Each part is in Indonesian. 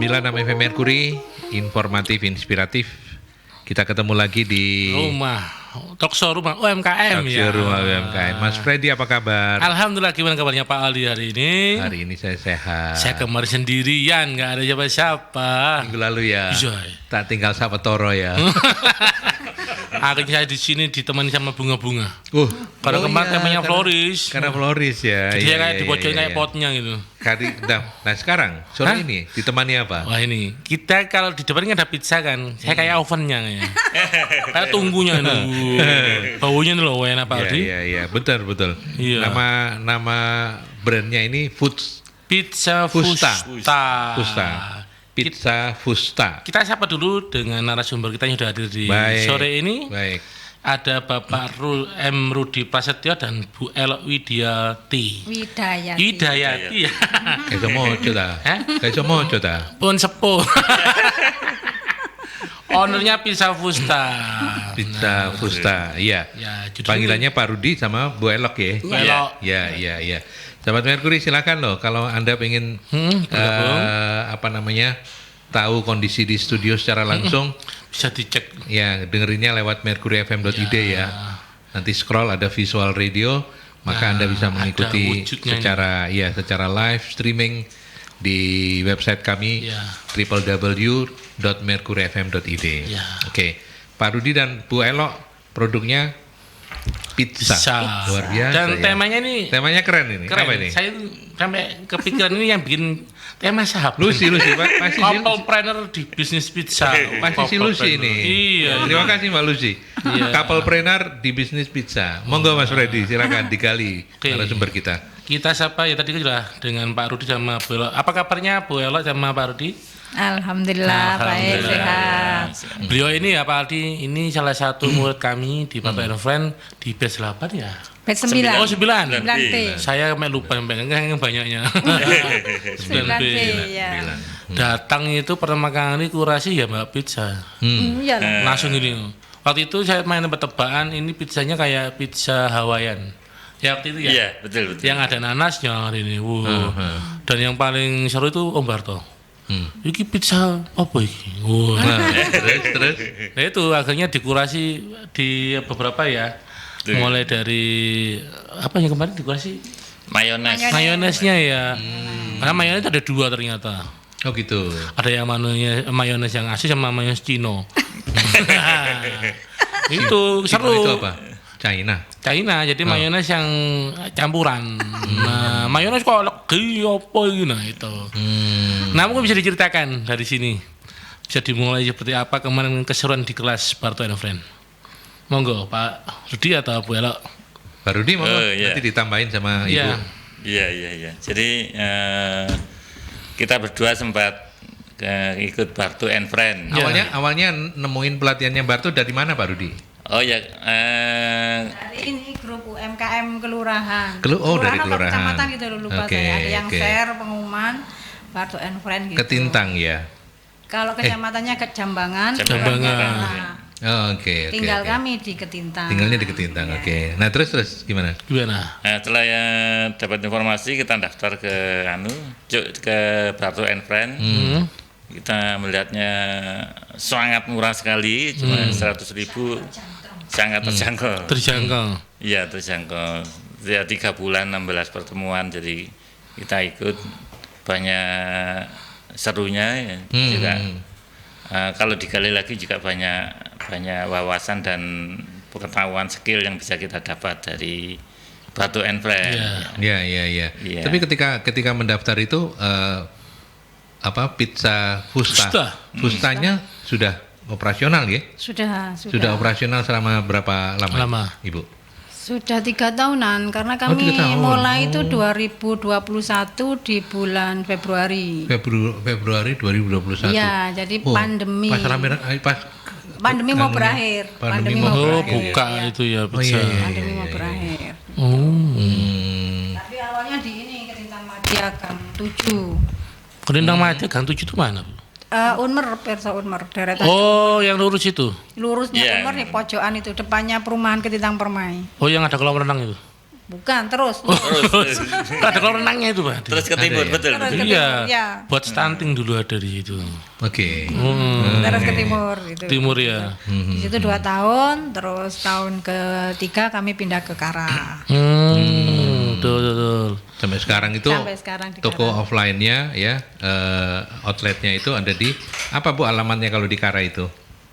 FM Mercury, informatif, inspiratif. Kita ketemu lagi di Talkshow Rumah UMKM ya. Rumah UMKM. Mas Freddy, apa kabar? Alhamdulillah, gimana kabarnya Pak Aldi hari ini? Hari ini saya sehat. Saya kemarin sendirian, nggak ada siapa-siapa. Minggu lalu ya. Iya. Tak tinggal Sapa Toro ya. Akhirnya saya di sini ditemani sama bunga-bunga. Karena oh kemarin iya, temanya floris. Karena floris ya. Jadi iya, kayak iya, dibocorin iya, kayak iya. potnya gitu. Nah sekarang sore ini ditemani apa? Wah ini kita kalau di depan kan ada pizza kan. Saya kayak ovennya kayak. Kayak tunggunya nunggu. Baunya tuh loh enak Pak Aldi. Iya, betul. Iya. Nama brandnya ini Pizza Fusta. Fusta. Pizza Fusta. Kita sapa dulu dengan narasumber kita yang sudah hadir di Baik, sore ini. Baik. Ada Bapak M. Rudi Prasetyo dan Bu Elok Widiati. Widayati ya. Kayak mojo ta. Kayak mojo ta. Pun sepuh. Ownernya Pizza Fusta. Pizza Fusta, iya. Ya, panggilannya Pak Rudi sama Bu Elok ya. Bu Elok. Iya. Sahabat Mercury, silakan loh kalau Anda pengen tahu kondisi di studio secara langsung, bisa dicek. Ya, dengerinnya lewat mercuryfm.id ya. Nanti scroll ada visual radio, maka Anda bisa mengikuti secara live streaming di website kami www.mercuryfm.id. Oke. Pak Rudi dan Bu Elok produknya pizza. Luar biasa. Dan ya. Temanya keren ini. Keren. Apa ini? Saya sampai kepikiran ini yang bikin tema sahabat. Lucy pasti couple di bisnis pizza. Pasti si Lucy ini. Iya. Terima kasih Mbak Lucy. Couple di bisnis pizza. Monggo Mas Freddy, silakan digali narasumber kita. Kita sapa ya tadi sudah dengan Pak Rudi sama Bu Elok. Apa kabarnya Bu Elok sama Pak Rudi? Alhamdulillah, baik, sehat. Beliau ini ya Pak Aldi, ini salah satu murid kami di Bapak and Friend di batch 8 ya? Batch 9. Oh 9. 9B. Saya lupa yang banyaknya. 9B ya. Datang itu pertama kali kurasi ya Mbak pizza. Iyalah. Langsung ini. Waktu itu saya main tebak-tebakan, ini pizzanya kayak pizza Hawaiian. Ya waktu itu ya? Iya, betul. Yang ada nanasnya hari ini. Dan yang paling seru itu Om Barto. Iki pizza apa iki? Terus. Nah itu akhirnya dikurasi di beberapa ya. Mulai dari apa yang kemarin dikurasi? Mayonesnya ya. Karena mayones ada 2 ternyata. Oh gitu. Ada yang mayones yang asli sama mayones Cino. Itu seru. Itu apa? China. Jadi mayones yang campuran. Nah, mayones kok lagi apa ini nah itu. Nah, mungkin bisa diceritakan dari sini. Bisa dimulai seperti apa kemarin keseruan di kelas Barto and Friend. Monggo Pak Rudi atau Bu Elok. Pak Rudi monggo nanti ditambahin sama Ibu. Iya. Jadi kita berdua sempat ikut Barto and Friend. Awalnya nemuin pelatihannya Barto dari mana Pak Rudi? Oh ya, Dari ini grup UMKM kelurahan. Dari kelurahan. Kecamatan gitu loh, lupa saya. Ada yang share pengumuman Barto and Friend gitu. Ketintang ya. Kalau kecamatannya ke Jambangan. Tinggal kami di Ketintang. Tinggalnya di Ketintang. Oke. Nah, terus gimana? Setelah dapat informasi kita daftar ke Barto and Friend. Kita melihatnya sangat murah sekali, cuma 100.000, sangat terjangkau. Iya, terjangkau. Ya 3 bulan 16 pertemuan, jadi kita ikut banyak serunya ya. Juga kalau digali lagi juga banyak wawasan dan pengetahuan skill yang bisa kita dapat dari Barto and Friend. Iya. Tapi ketika mendaftar itu pizza Fustanya sudah operasional ya? Sudah operasional selama berapa lama? Ibu? Sudah 3 tahunan karena kami mulai itu 2021 di bulan Februari 2021. Iya, jadi pandemi. Pandemi mau berakhir. Pandemi buka itu ya pizza. Pandemi mau berakhir. Tapi awalnya di ini Ketintang Madya Gang 7. Ketintang Madya Gang 7 itu mana? Unmer, Persa Unmer, deretan. Oh, yang lurus itu? Lurusnya Unmer di pojokan itu, depannya perumahan Ketintang Permai. Oh, yang ada kolam renang itu? Bukan, terus. Terus Ada kolam renangnya itu, Pak. terus ke timur, Ada ya? betul. Terus betul. ke Iya. timur, ya. Buat stunting dulu ada di situ. Oke. Terus ke timur gitu. Timur ya. Di situ 2 tahun, terus tahun ketiga kami pindah ke Kara. Betul. Sampai sekarang itu Sampai sekarang di toko Kara. offline-nya ya, outletnya itu ada di apa Bu alamatnya kalau di Kara itu?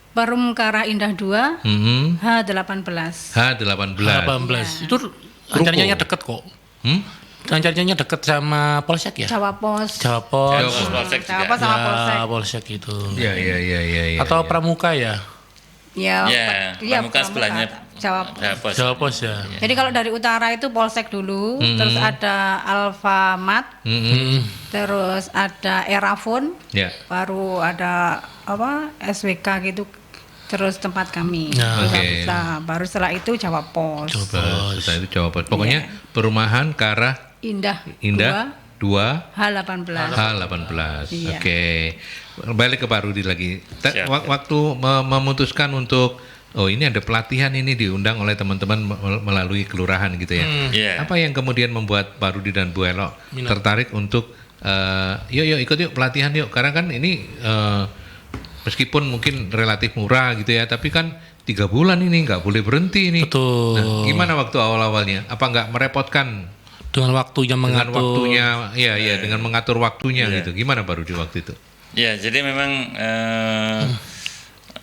Perum Kara Indah 2, Mhm. H18. H18. 18. Itu rencananya deket kok. Rencananya deket sama Polsek ya? Jawa Pos. Jawa Pos. Jawa Pos. Polsek Jawa juga. Pos sama Ya, Polsek. Polsek itu. Iya. Atau Pramuka ya? Ya, Ya, iya, Pramuka sebelahnya Jawa Pos. Ya, Pos. Jawa Pos ya. Jadi kalau dari utara itu Polsek dulu, terus ada Alfamart, terus ada Erafon, Ya. baru ada apa SWK gitu, terus tempat kami. Ya. Oke. Baru setelah itu Jawa Pos. Setelah itu Jawa Pos. Pokoknya perumahan Kara Indah, Indah 2 H18. H18. Iya. Oke. Balik ke Pak Rudi lagi. Siap. Waktu memutuskan untuk ini ada pelatihan ini diundang oleh teman-teman melalui kelurahan gitu ya. Iya. Apa yang kemudian membuat Pak Rudi dan Bu Elo tertarik untuk yuk ikut yuk pelatihan yuk, karena kan ini meskipun mungkin relatif murah gitu ya, tapi kan 3 bulan ini nggak boleh berhenti ini. Betul. Nah, gimana waktu awal-awalnya? Apa nggak merepotkan Dengan waktunya dengan mengatur. waktunya? Iya, dengan mengatur waktunya gitu. Gimana Pak Rudi waktu itu? Ya, jadi memang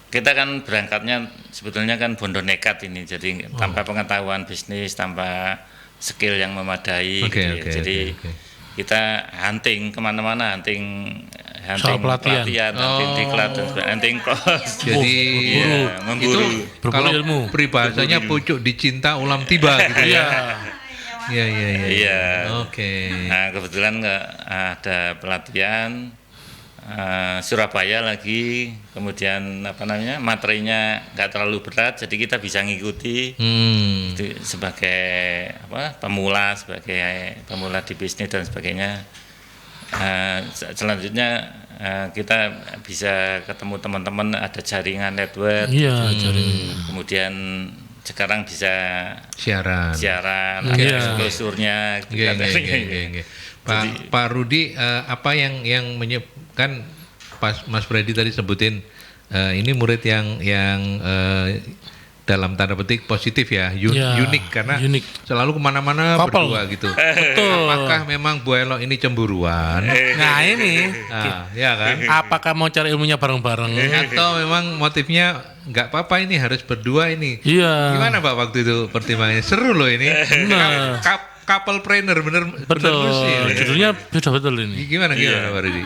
kita kan berangkatnya sebetulnya kan bondo nekat ini, jadi tanpa pengetahuan bisnis, tanpa skill yang memadai. Oke, gitu ya. oke, Jadi oke. kita hunting kemana-mana, hunting Soal pelatihan. hunting diklat, dan sebagainya, hunting kos. Jadi Iya, memburu. itu Berburu kalau ilmu. peribahasanya pucuk dicinta ulam tiba gitu ya. Iya. Iya. Iya. Oke. Nah, kebetulan nggak ada pelatihan Surabaya lagi, kemudian materinya nggak terlalu berat, jadi kita bisa ngikuti itu sebagai pemula di bisnis dan sebagainya. Selanjutnya kita bisa ketemu teman-teman, ada jaringan network. Iya, jadi. Kemudian sekarang bisa Siaran. Iya. exposure-nya. Iya. Pak Rudi, apa yang menyebabkan pas Mas Freddy tadi sebutin ini murid yang dalam tanda petik positif ya, Ya, unik karena unik. selalu kemana-mana Couple. berdua gitu. Betul. Apakah memang Bu Elo ini cemburuan? Nah ini, Ya kan? apakah mau cari ilmunya bareng-bareng? Atau memang motifnya nggak apa-apa ini harus berdua ini? Iya. Gimana Pak waktu itu pertimbangannya? Seru loh ini. Benar. Couple trainer bener Betul. sih. Judulnya beda betul ini. Gimana Pak Rudi?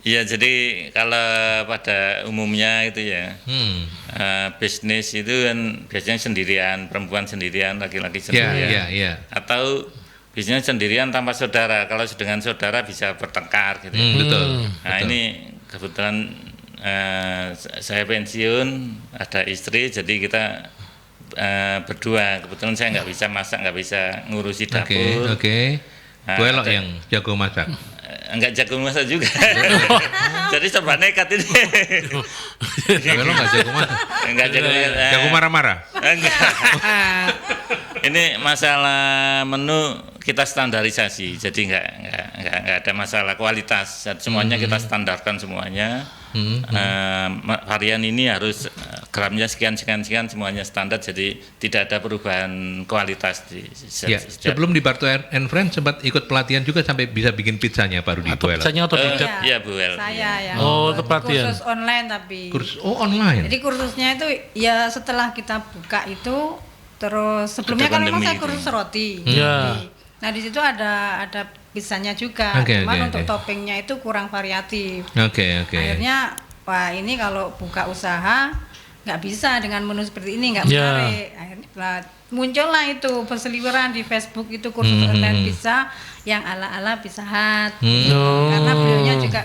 Iya, jadi kalau pada umumnya itu ya, bisnis itu kan biasanya sendirian, perempuan sendirian, laki-laki sendirian. Iya. Atau bisnis sendirian tanpa saudara. Kalau dengan saudara bisa bertengkar gitu. Ya. Betul. Nah, ini kebetulan saya pensiun, ada istri, jadi kita berdua. Kebetulan saya nggak bisa masak, nggak bisa ngurusi dapur. Oke. Nah, Bu Elo ada- yang jago masak. Enggak jago masak juga. Jadi coba nekat ini. Bu Elo nggak jago masak. Enggak jago. Jago marah-marah. Enggak. Ini masalah menu kita standarisasi, jadi enggak ada masalah kualitas. Semuanya kita standarkan semuanya. Varian ini harus gramnya sekian semuanya standar, jadi tidak ada perubahan kualitas di Ya, sebelum di Barto and Friends sempat ikut pelatihan juga sampai bisa bikin pizzanya Pak Rudi. Atau Bu Elo. pizzanya otodidak. Iya, Bu El. Saya yang Oh, itu pelatihan. kursus online tapi. Online. Jadi kursusnya itu ya setelah kita buka itu, terus sebelumnya Ada kan memang pandemi saya itu. kursus roti. Iya. Nah di situ ada pizzanya juga, Oke, cuman oke, untuk oke. toppingnya itu kurang variatif. Oke. Akhirnya wah ini kalau buka usaha nggak bisa dengan menu seperti ini, nggak Ya. menarik. Akhirnya muncullah itu berseliweran di Facebook itu kursus online pizza yang ala-ala Pizza Hut. Karena beliaunya juga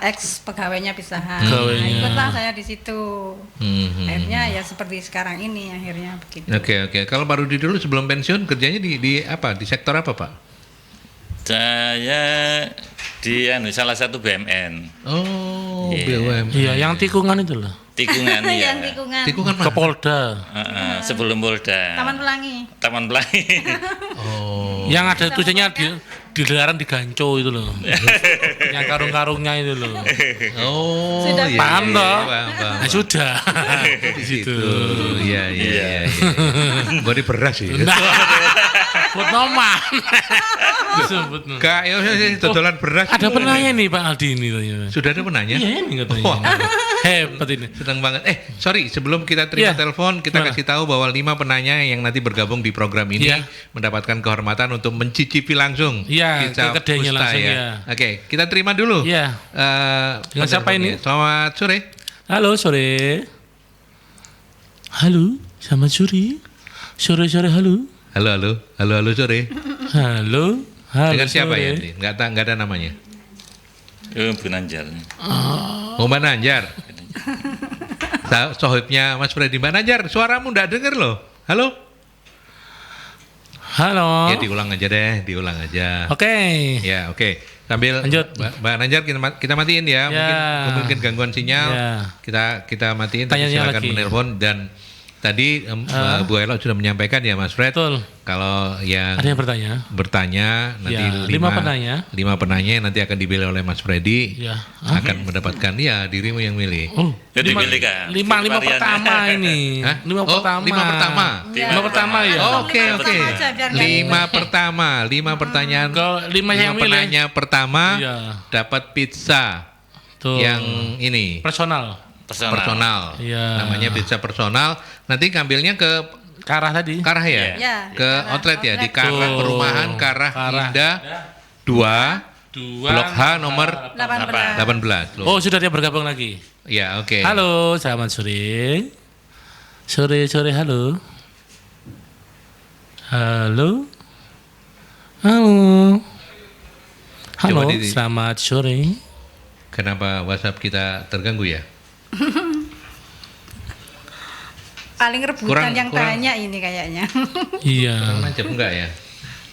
ex pegawainya Pizza Hut. Nah, Pegawainya. ikutlah saya di situ. Akhirnya ya seperti sekarang ini akhirnya begitu. Oke. Kalau Pak Rudi dulu sebelum pensiun kerjanya di apa? Di sektor apa Pak? Saya di salah satu BUMN. Oh, Iya. BUMN. Iya, yang tikungan itu loh. Tikungan ya. Yang tikungan. Tikungan Ke mana? Polda. Sebelum Polda. Taman Pelangi. Taman Pelangi. Oh. Yang ada tulisannya dilarang diganco itu loh. Yang karung-karungnya itu loh. Oh, Sudah iya, Paham iya, toh? paham, paham. Nah, sudah. Di situ. Iya, iya, iya. Gua di beras sih. Nah, buat noman. Disebut no. Kak, ya dodolan beras. Ada penanya nih Pak Aldi ini katanya. Sudah ada penanya? Iya ini katanya. Wah. Hebat ini. Senang banget. Sorry, sebelum kita terima Iya. telepon, kita Gimana? kasih tahu bahwa 5 penanya yang nanti bergabung di program ini Iya. mendapatkan kehormatan untuk mencicipi langsung Iya, pizza ke kedainya Pusta langsung, ya. ya. Oke, kita terima dulu. Iya. Dengan siapa ini? Selamat sore. Halo sore. Halo, selamat sore. Sore halo. Halo, halo. Halo, halo sore. Halo. Halo. Dengan siapa sore. ya ini? Nggak ada namanya. Bu Nanjar. Oh, Mbak Nanjar. Sohibnya Mas Freddy. Mbak Nanjar, suaramu nggak denger loh. Halo? Halo. Ya diulang aja deh, diulang aja. Oke. Ya, oke. Sambil Lanjut. Mbak Nanjar kita matiin ya. Ya. Mungkin gangguan sinyal. Ya. Kita matiin, tapi Tanyanya silakan lagi. menelpon. Dan tadi Bu Elo sudah menyampaikan ya Mas Fred. Betul. Kalau yang Ada yang bertanya? nanti Ya, 5 penanya. 5 penanya yang nanti akan dipilih oleh Mas Freddy Ya. akan mendapatkan ya dirimu yang milih. Oh, Jadi lima- pilih, Kak. lima Variannya. pertama ini. Hah? 5 Oh, pertama. 5 pertama. Iya. 5 pertama ya. Langsung Oke, lima oke. pertama aja, biar nggak 5 pertama, 5 pertanyaan. Kalau 5 yang milih. penanya pertama Iya. dapat pizza Tuh. yang ini personal. personal. Iya. Namanya pizza personal. Nanti ngambilnya ke Karah tadi. Karah ya? Ya, Ke Karah outlet ya, di Outlet. Karah Tuh. Perumahan Karah Karah. Indah 2 2 Blok H nomor 18. 18. Loh. Oh, sudah dia bergabung lagi. Ya, oke. Halo, selamat sore. Sore, halo. Halo. Halo. Halo, Coba di- selamat sore. Kenapa WhatsApp kita terganggu ya? Paling rebutan Kurang- yang kurang- tanya ini kayaknya. Iya. Nancep enggak ya?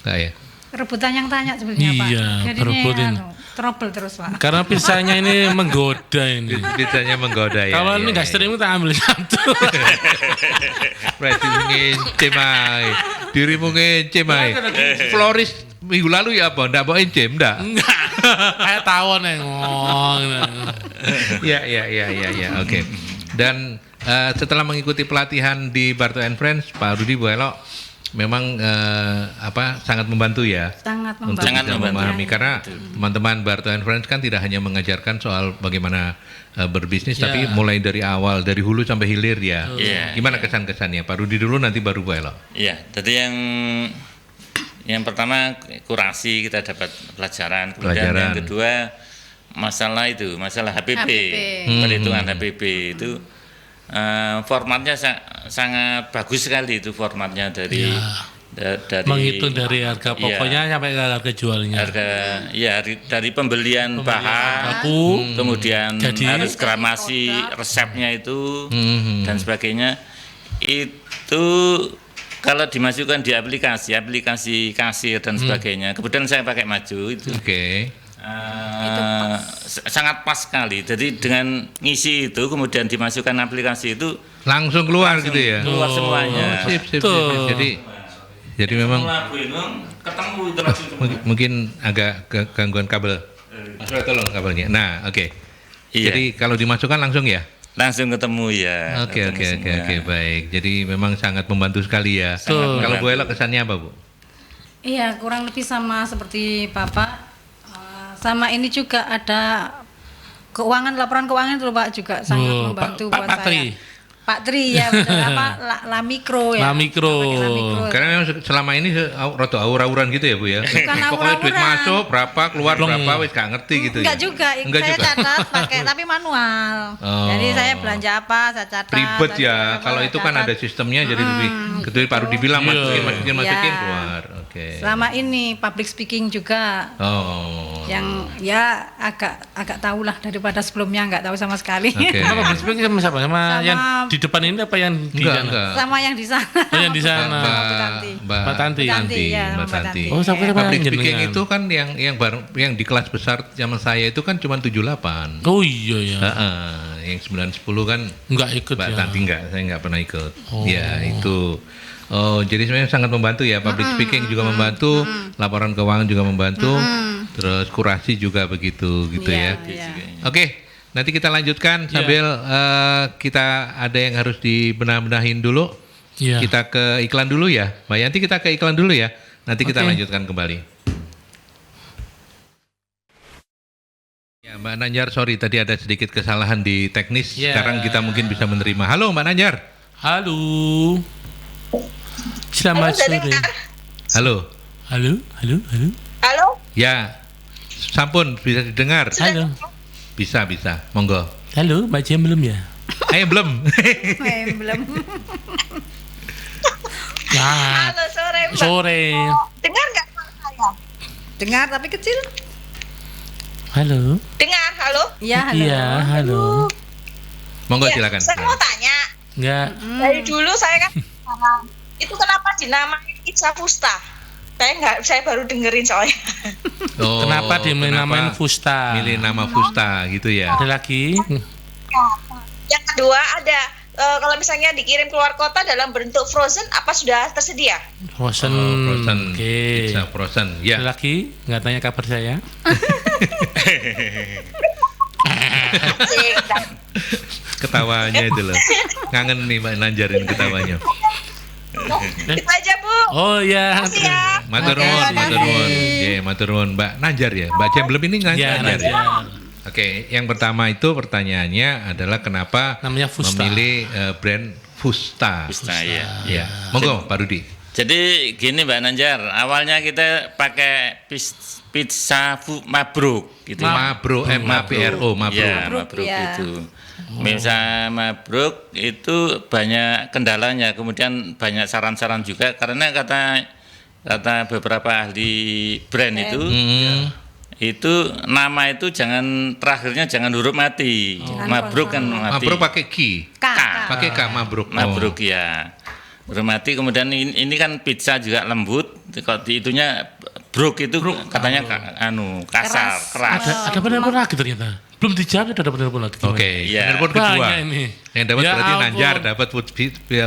Enggak ya? Rebutan yang tanya sebenarnya Pak. Iya, Jadinya berebutin. trouble terus Pak. Karena pizzanya ini menggoda ini. Pizzanya menggoda ya. Kalau ya, ini nggak ya. streaming tak ambil satu. Freddy ngencem ae. Dirimu ngencem ae. Floris minggu lalu ya apa? Ndak mau encem, ndak? Enggak. Kayak tawon ngomong. Ya. Oke. Dan setelah mengikuti pelatihan di Barto and Friends, Pak Rudi Bu Elo memang sangat membantu ya Sangat untuk membantu. Sangat bisa membantu. memahami karena teman-teman Barto and Friends kan tidak hanya mengajarkan soal bagaimana berbisnis, Ya. tapi mulai dari awal, dari hulu sampai hilir ya. Iya, Gimana kesan-kesannya? Pak Rudi dulu, nanti baru Bu Elo. Iya, jadi yang pertama kurasi kita dapat pelajaran, kemudian Pelajaran. yang kedua masalah HPP, perhitungan HPP itu formatnya sangat bagus sekali itu formatnya dari dari Menghitung dari harga pokoknya sampai ke harga jualnya. dari pembelian bahan, baku, kemudian jadi- harus gramasi resepnya itu dan sebagainya. Itu kalau dimasukkan di aplikasi kasir dan sebagainya. Kemudian saya pakai maju itu. Oke. Sangat pas sekali. Jadi dengan ngisi itu kemudian dimasukkan aplikasi itu Langsung keluar gitu ya. keluar semuanya. Sip. Tuh. Jadi memang Ketemu itu langsung semua. mungkin agak gangguan kabel. Mas Fred, tolong kabelnya. Nah, oke. Iya. Jadi kalau dimasukkan langsung ya. Langsung ketemu ya. Oke, ketemu semua. baik. Jadi memang sangat membantu sekali ya. Betul. Kalau Bu Elo kesannya apa, Bu? Iya, kurang lebih sama seperti Bapak. Sama ini juga ada laporan keuangan itu loh, Pak, juga sangat Oh, membantu Pak buat Tri. saya. Pak Tri ya, betul. La Mikro ya. La Mikro. Pakai La Mikro. Karena memang selama ini rada aur-auran gitu ya, Bu ya. Bukan Pokoknya duit aur-auran. masuk berapa, keluar Belum. berapa, wis gak ngerti gitu Enggak ya. juga, Enggak saya juga. catat pakai tapi manual. Oh. Jadi saya belanja apa, saya catat. Ribet saya ya. apa, Kalau saya itu kan catat. ada sistemnya jadi lebih ketua Pak Rudi bilang Iya. masukin Iya. keluar. Oke. Selama ini public speaking juga Oh. yang ya agak tahu lah daripada sebelumnya nggak tahu sama sekali. Oke. Apa berspek sama siapa? Sama Sama- yang di depan ini apa yang di Enggak, sana? enggak. Sama yang di sana. Oh, yang di sana. Mbak Tanti. Mbak Tanti. ya, Mbak Mbak Tanti. Tanti. Oh, sampai Ya. sama Public jenengan. speaking itu kan yang baru yang di kelas besar zaman saya itu kan cuma 78. Oh iya ya. Heeh. yang 9-10 kan Enggak ikut Mbak ya. Tanti saya nggak pernah ikut. Ya itu. Oh, jadi sebenarnya sangat membantu ya. Public speaking juga membantu, laporan keuangan juga membantu, terus kurasi juga begitu gitu ya. Oke, nanti kita lanjutkan sambil kita ada yang harus dibenah-benahin dulu. Iya. Kita ke iklan dulu ya, Mbak Yanti, kita ke iklan dulu ya. Nanti kita lanjutkan kembali. Ya, Mbak Nanjar, sorry tadi ada sedikit kesalahan di teknis. Ya. Sekarang kita mungkin bisa menerima. Halo Mbak Nanjar. Halo. Selamat sore. Halo. Halo. Halo, Ya, sampun bisa didengar. Halo. Bisa. Monggo. Halo, Mbak Jam belum ya? Belum. Belum. Nah, halo sore Mbak. sore. Dengar nggak suara saya? Dengar tapi kecil. Halo. Dengar, halo? Iya, halo. Iya, halo. Monggo Iya, silakan. saya mau tanya, Enggak. dari dulu saya kan itu kenapa dinamain Pizza Fusta? Saya baru dengerin soalnya. Oh, Kenapa dia namain kenapa Fusta? milih nama Fusta gitu ya? Ada lagi? Yang kedua ada kalau misalnya dikirim keluar kota dalam bentuk frozen, apa sudah tersedia? Frozen. Frozen. Oke. Pizza frozen. Ya. Ada lagi? Nggak tanya kabar saya? Ketawanya itu loh. Ngangen nih Mbak Nanjarin ketawanya. Itu aja Bu. Oh ya. Makasih ya. Matur nuwun, matur nuwun. Ya, matur nuwun Mbak Nanjar ya. Mbak Jem belum ini Ya, Nanjar ya. Nanjar. Oke, yang pertama itu pertanyaannya adalah kenapa Namanya Fusta. memilih brand Fusta. Fusta, ya. Ya, monggo Pak Rudi. Jadi gini Mbak Nanjar, awalnya kita pakai pizza mabruk gitu. Mabro, MABRO, Mabro. Ya, Mabruk, mabruk ya. itu. Misal mabruk itu banyak kendalanya, kemudian banyak saran-saran juga karena kata beberapa ahli brand itu nama itu terakhirnya jangan huruf mati. Mabruk kan mati. Mabruk pakai K. K. Pakai K Mabruk. Mabruk ya. Hormati, kemudian ini kan pizza juga lembut, kalau di itunya bruk itu katanya kasar, keras. Ada penelpon lagi ternyata. Belum dijawab, ada penelpon lagi. Oke, Iya. penelpon kedua. Banyak ini. Yang dapat Ya berarti ampun. Nanjar dapat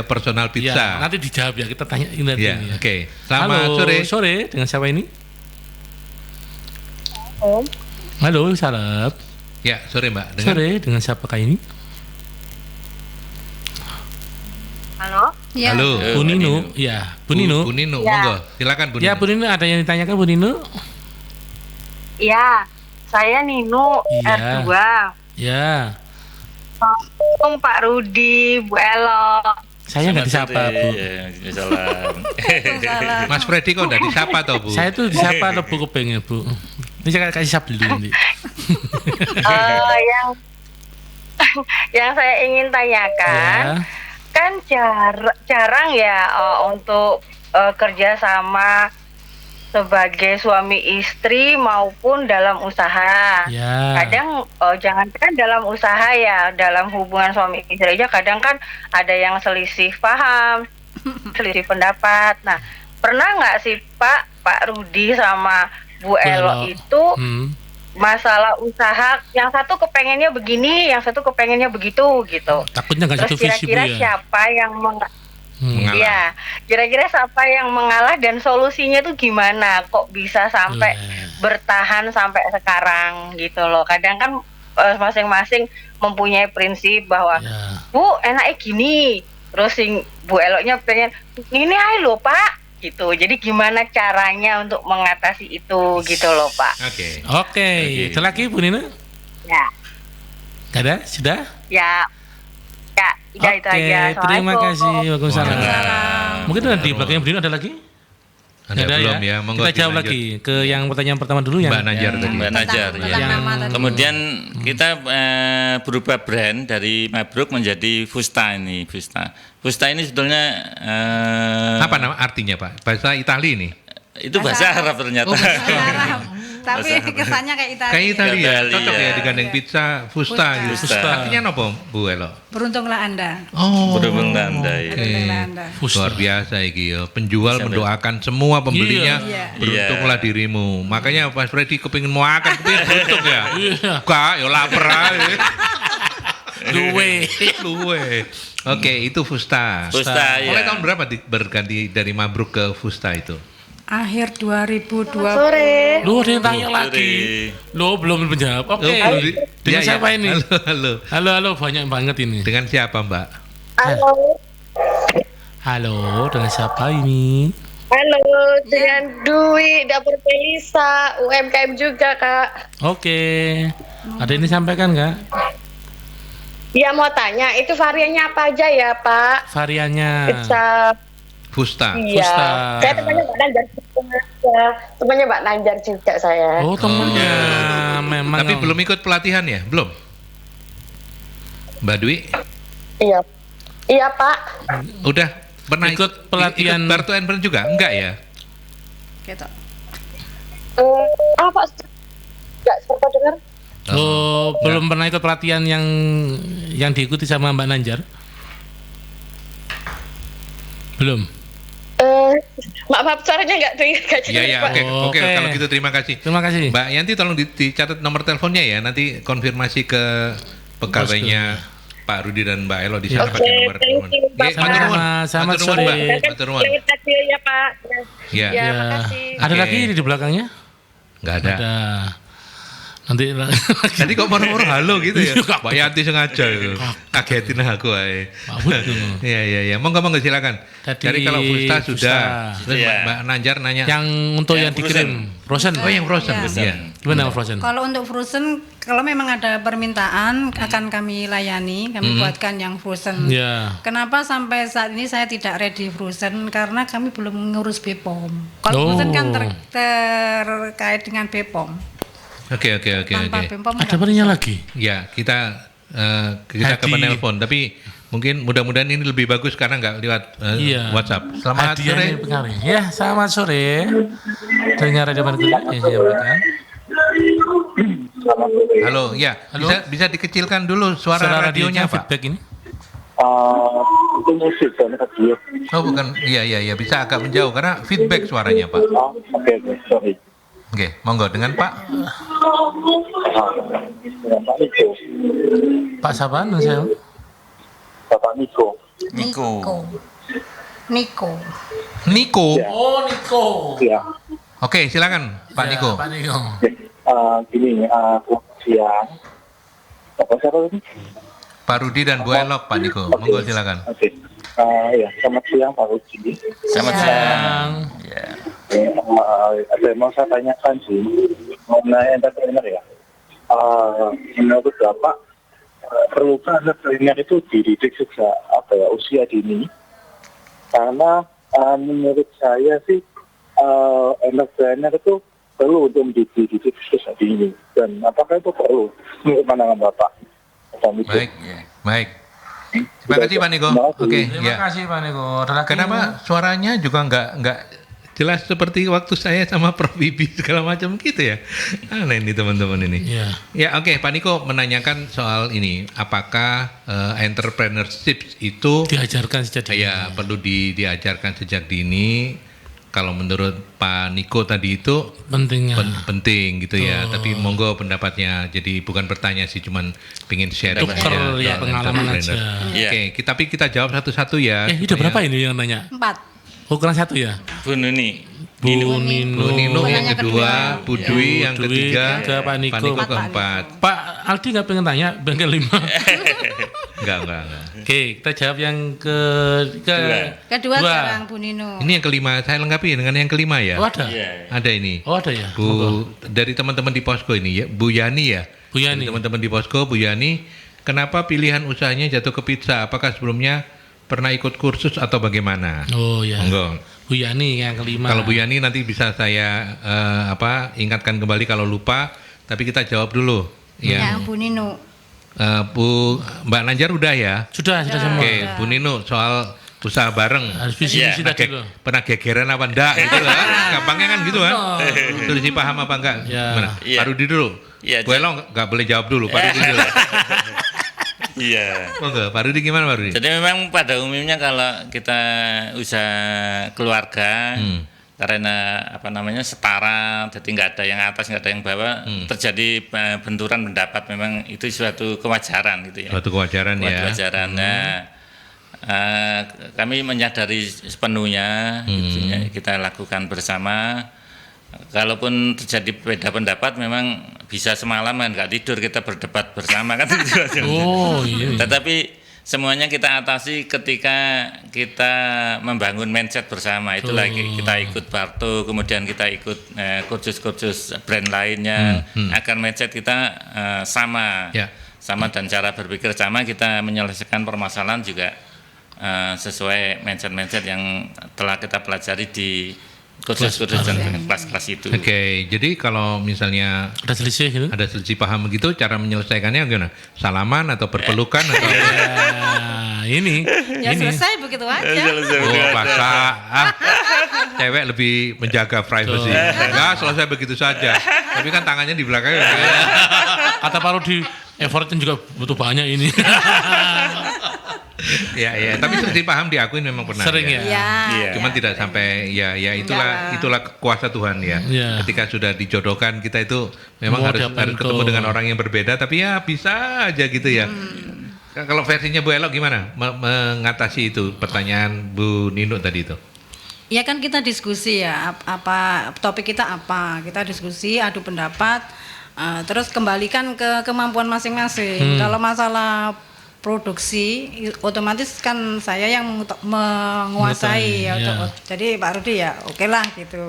personal Ya, pizza. nanti dijawab ya, kita tanya ini. Ya, oke. Selamat Halo, sore. sore. Dengan siapa ini? Halo, Salep. Ya, sore Mbak. Sore, dengan siapakah ini? Halo. Ya. Halo. Bu Nino. Ya, Bu Nino. Bu Nino, Ya. monggo. Silakan Bu Nino. Ya, Bu Nino, ada yang ditanyakan Bu Nino? Iya, saya Nino Iya. R2. Ya. Pak Rudi, Bu Elo. Saya nggak disapa, Bu. Ya, salam. Salah. Mas Freddy kok enggak disapa toh, Bu? Saya tuh disapa atau Bu kepengen, Bu. Ini saya kasih sap dulu nanti. Yang saya ingin tanyakan, Ya. kan jarang ya untuk kerja sama sebagai suami istri maupun dalam usaha. Ya. Kadang jangankan dalam usaha ya, dalam hubungan suami istri aja kadang kan ada yang selisih paham, selisih pendapat. Nah, pernah nggak sih Pak Rudi sama Bu Elo itu masalah usaha, yang satu kepengennya begini, yang satu kepengennya begitu gitu. Takutnya nggak satu Terus visi, Bu kira-kira ya. siapa yang Mengalah. ya, kira-kira siapa yang mengalah dan solusinya tuh gimana? Kok bisa sampai bertahan sampai sekarang gitu loh. Kadang kan masing-masing mempunyai prinsip bahwa Ya. Bu enaknya gini, terus Bu Eloknya pengen ini aja loh Pak gitu. Jadi gimana caranya untuk mengatasi itu gitu loh Pak? Oke. Oke. Ada lagi Bu Nino? Ya, Nggak ada? Sudah? ya, udah itu aja. Terima kasih. Assalamualaikum. Waalaikumsalam. Mungkin ada di belakang Bu Nino ada lagi? Ada Nggak belum ya? Monggo Kita jawab dilanjut. lagi ke yang pertanyaan pertama dulu yang Mbak Nanjar tadi. Mbak Najar ya. Tentang nama tadi. Kemudian kita berubah brand dari Mabruk menjadi Fusta ini. Fusta ini sebetulnya Apa nama artinya, Pak? Bahasa Itali ini. itu bahasa Arab ternyata. Oh, bahasa Arab. Tapi kesannya kayak Italia. Kayak Itali ya. Itali, Cocok ya ya. digandeng pizza Fusta gitu. Fusta. Artinya apa, Bu Elo? Beruntunglah Anda. Oh. Berhubung Anda ya. Beruntunglah Anda. Luar biasa iki ya. Penjual mendoakan semua pembelinya Iya. beruntunglah dirimu. Makanya Mas Freddy kepingin mau makan kepingin beruntung ya. Iya. Enggak, ya lapar aja. Luwe. Oke, itu Fusta. Fusta, Mulai ya. tahun berapa berganti dari Mabruk ke Fusta itu? Akhir 2020. Sore. Lu ada yang tanya lagi. Lu belum menjawab. Oke. Dengan Iya, siapa iya. ini? Halo. Halo, banyak banget ini. Dengan siapa, Mbak? Halo. Halo, dengan siapa ini? Halo, dengan Dwi Dapur Pelisa, UMKM juga, Kak. Oke. Ada ini sampaikan nggak? Dia mau tanya, itu variannya apa aja ya, Pak? Variannya. Pizza. Fusta. Iya. Fusta. Saya temannya Mbak Nanjar juga. Temannya Mbak Nanjar juga saya. Oh, temennya. Memang. Tapi belum ikut pelatihan ya? Belum? Mbak Dwi? Iya. Iya, Pak. Udah pernah Ikut pelatihan- ikut Barto and Friends juga? Enggak ya? Gitu. Pak? Enggak sempat dengar. Oh, belum pernah ikut pelatihan yang diikuti sama Mbak Nanjar? Belum. Maaf, suaranya nggak dengar. Iya, iya, oke. Oh, Oke, oke. kalau gitu terima kasih. Terima kasih. Mbak Yanti tolong dicatat nomor teleponnya ya, nanti konfirmasi ke pegawainya Pak Rudi dan Mbak Elo di sana Oke, pakai nomor thank telepon. you, Nggih, Bapak. matur nuwun. Selamat Matur nuwun, sore. Mbak. Matur nuwun. Terima kasih ya, Pak. Iya. Ya, Ya. makasih. Ada Oke. lagi di belakangnya? Enggak ada. Ada. Nanti Tadi kok moro-moro halo gitu ya? Iya, Mbak Yanti sengaja gitu. Kagetin aku ae. Mabut tuh. Iya, iya, iya. Monggo silakan. Tadi Jadi kalau Fusta sudah. Fusta. Terus Iya. Mbak Nanjar nanya. Yang untuk Yang yang dikirim Frozen. Oh, yang Frozen. Iya. Iya. Gimana Frozen? Kalau untuk frozen, kalau memang ada permintaan akan kami layani, kami buatkan yang frozen. Ya. Kenapa sampai saat ini saya tidak ready frozen? Karena kami belum mengurus BPOM. Kalau Oh. frozen kan terkait dengan BPOM. Oke. Tanpa BPOM Ada nggak barinya bisa. lagi. Ya, kita ke Hadi. penelpon, tapi mungkin mudah-mudahan ini lebih bagus karena nggak lewat Iya. WhatsApp. Selamat Hadiah sore. ini pengaruh. Ya, selamat sore. Dengar Radio Bandung yang saya berikan. Halo, ya. Halo. Bisa dikecilkan dulu suara radionya, Pak. feedback ini. Itu musik dan radio. Oh, bukan. Iya, bisa agak menjauh karena feedback suaranya, Pak. Oke, sorry. Oke, monggo dengan Pak. Dengan Pak Niko. Pak Saban, saya. Bapak Niko. Niko. Niko. Niko. Oh, Niko. Ya. Oke, silakan Pak Ya, Niko. Pak Niko. Gini, siang. Apa siapa tadi? Pak Rudi dan Bu Elok, Pak Niko. Monggo silakan. Oke. Ya, selamat siang Pak Rudi. Selamat Ya. siang. Ya. Ada yang mau saya tanyakan sih mengenai entrepreneur ya. Menurut Bapak, perlukah entrepreneur itu dididik sejak usia dini? Karena menurut saya sih entrepreneur itu perlu untuk dididik sejak dini. Dan apakah itu perlu menurut pandangan Bapak? Baik. Baik. Terima kasih Pak Niko. Oke, Terima ya. kasih Pak Niko. Ada lagi? Kenapa suaranya juga nggak jelas seperti waktu saya sama Prof Bibi segala macam gitu ya? Aneh nih teman-teman ini. Ya. Ya oke, Pak Niko menanyakan soal ini, apakah entrepreneurship itu Diajarkan sejak dini. ya perlu diajarkan sejak dini? Kalau menurut Pak Niko tadi itu Pentingnya. penting gitu ya, tapi monggo pendapatnya. Jadi bukan bertanya sih, cuman pingin sharing Tuker aja ya, soal pengalaman entrepreneur. aja. Iya. Oke, tapi kita jawab satu-satu ya. Udah supaya- berapa ini yang nanya? 4. Oh, kurang satu ya? Bu Nuni. Bu Bu Nino. Nino yang yang kedua, Bu Dwi yang Bu Dwi, ketiga, ketiga, Pak Niko. keempat. Pak Aldi nggak pengen tanya, bengkel 5. Enggak. Oke, kita jawab yang Kedua Dua. sekarang Bu Nino. Ini yang kelima, saya lengkapi dengan yang kelima ya. Oh, ada? Iya. Ada ini. Oh, ada ya? Bu dari teman-teman di Posko ini ya, Bu Yani ya. Bu Yani. Dari teman-teman di Posko, Bu Yani, kenapa pilihan usahanya jatuh ke pizza? Apakah sebelumnya pernah ikut kursus atau bagaimana? Oh ya. Monggo. Bu Yani yang kelima. Kalau Bu Yani nanti bisa saya ingatkan kembali kalau lupa, tapi kita jawab dulu. Ya, Ya. Bu Nino. Bu Mbak Nanjar udah ya. Sudah semua. Oke, Bu Nino soal usaha bareng. Harus visi-visi Pernah, tadi loh. pernah gegeran apa enggak gitu lah. Gampangnya kan gitu kan. Terus paham apa enggak? Ya. Gimana? Iya. Pak Rudi dulu. Iya, Bu Elong enggak boleh jawab dulu, Pak Rudi dulu. Iya. Monggo, Pak Rudi gimana Pak Rudi? Jadi memang pada umumnya kalau kita usaha keluarga karena setara, jadi nggak ada yang atas nggak ada yang bawah, terjadi benturan pendapat, memang itu suatu kewajaran gitu ya. Suatu kewajaran ya. Kewajaran. Kami menyadari sepenuhnya, gitu ya, kita lakukan bersama. Kalaupun terjadi beda pendapat, memang bisa semalaman nggak tidur kita berdebat bersama kan. Iya. Tetapi semuanya kita atasi ketika kita membangun mindset bersama. Itu lagi kita ikut Barto, kemudian kita ikut kursus-kursus brand lainnya, agar mindset kita sama dan cara berpikir sama, kita menyelesaikan permasalahan juga sesuai mindset yang telah kita pelajari di kursus-kursus dan kelas-kelas itu. Oke, jadi kalau misalnya ada selisih gitu? Ada selisih paham begitu, cara menyelesaikannya gimana? Salaman atau berpelukan atau ini? Selesai begitu aja. Masa cewek lebih menjaga privasi. Enggak, selesai begitu saja. Tapi kan tangannya di belakang. Kata Pak Rudi, effortnya juga butuh banyak ini. Ya, tapi selisih paham diakuin memang pernah. Sering ya. Cuman tidak sampai itulah kuasa Tuhan ya. Ketika sudah dijodohkan, kita itu memang harus ketemu dengan orang yang berbeda, tapi ya bisa aja gitu ya. Kalau versinya Bu Elo gimana mengatasi itu pertanyaan Bu Nino tadi itu? Ya kan kita diskusi ya, apa topik kita apa, kita diskusi, adu pendapat, terus kembalikan ke kemampuan masing-masing. Kalau masalah produksi, otomatis kan saya yang menguasai ya. Jadi Pak Rudi ya oke lah gitu.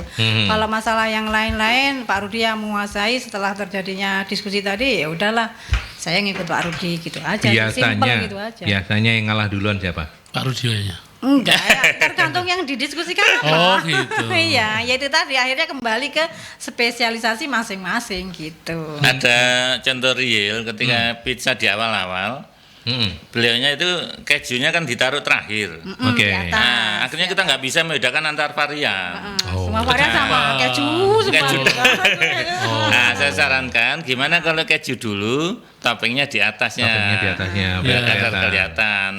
Kalau masalah yang lain-lain Pak Rudi yang menguasai, setelah terjadinya diskusi tadi ya udahlah saya ngikut Pak Rudi gitu aja. Simpel gitu aja. Biasanya yang ngalah duluan siapa? Pak Rudi aja. Enggak, tergantung yang didiskusikan apa. Oh gitu. Iya, ya itu tadi akhirnya kembali ke spesialisasi masing-masing gitu. Ada contoh real ketika pizza di awal-awal, beliaunya itu kejunya kan ditaruh terakhir. Oke. Nah, akhirnya kita nggak bisa membedakan antar varian. Semua varian sama, keju semua. Nah, saya sarankan gimana kalau keju dulu, toppingnya di atasnya. Biar kelihatan.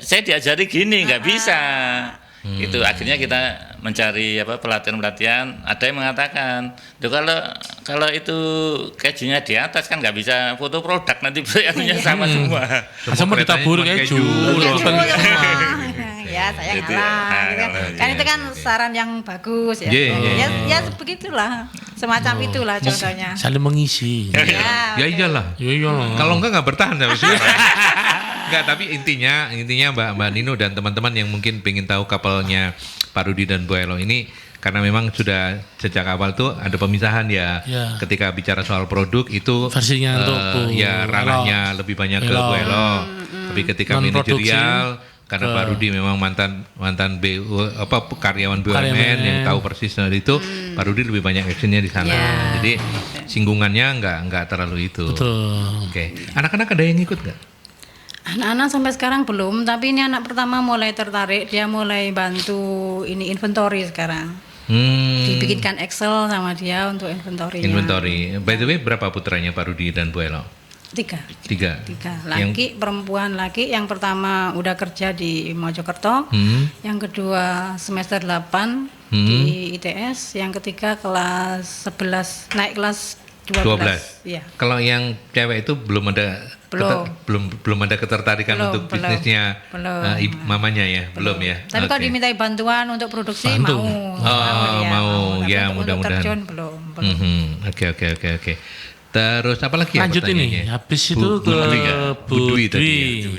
Saya diajari gini, nggak bisa. Itu akhirnya kita mencari pelatihan-pelatihan. Ada yang mengatakan, kalau itu kejunya di atas kan nggak bisa foto produk, nanti variannya sama semua. Sama ditabur keju. Ya saya ngalah gitu. Kan itu kan saran yang bagus ya. Ya begitulah, semacam itulah contohnya. Saling mengisi. Ya iyalah. Kalau enggak bertahan sama sih. Enggak, tapi intinya Mbak Nino dan teman-teman yang mungkin pengen tahu couple-nya Pak Rudi dan Bu Elo ini, karena memang sudah sejak awal tuh ada pemisahan ya. Ketika bicara soal produk itu versinya untuk ranahnya lebih banyak ke Bu Elo. Tapi ketika manajerial, karena Pak Rudi memang mantan karyawan BUMN yang tahu persis dari itu, Pak Rudi lebih banyak actionnya di sana. Jadi singgungannya enggak terlalu itu. Betul. Oke. Anak-anak ada yang ikut nggak? Anak-anak sampai sekarang belum, tapi ini anak pertama mulai tertarik, dia mulai bantu ini inventory sekarang. Dibikinkan Excel sama dia untuk inventory. By the way, berapa putranya Pak Rudi dan Bu Elo? Tiga. Yang Perempuan laki. Yang pertama udah kerja di Mojokerto, yang kedua semester 8 di ITS, yang ketiga kelas 11 naik kelas 12. Ya. Kalau yang cewek itu belum ada ketertarikan untuk bisnisnya mamanya ya, belum ya. Tapi kalau dimintai bantuan untuk produksi mau ya, mudah-mudahan. Terjun belum. Oke. Terus apa lagi ya lanjut pertanyaannya? Ini habis itu ke Bu Dwi tadi ya.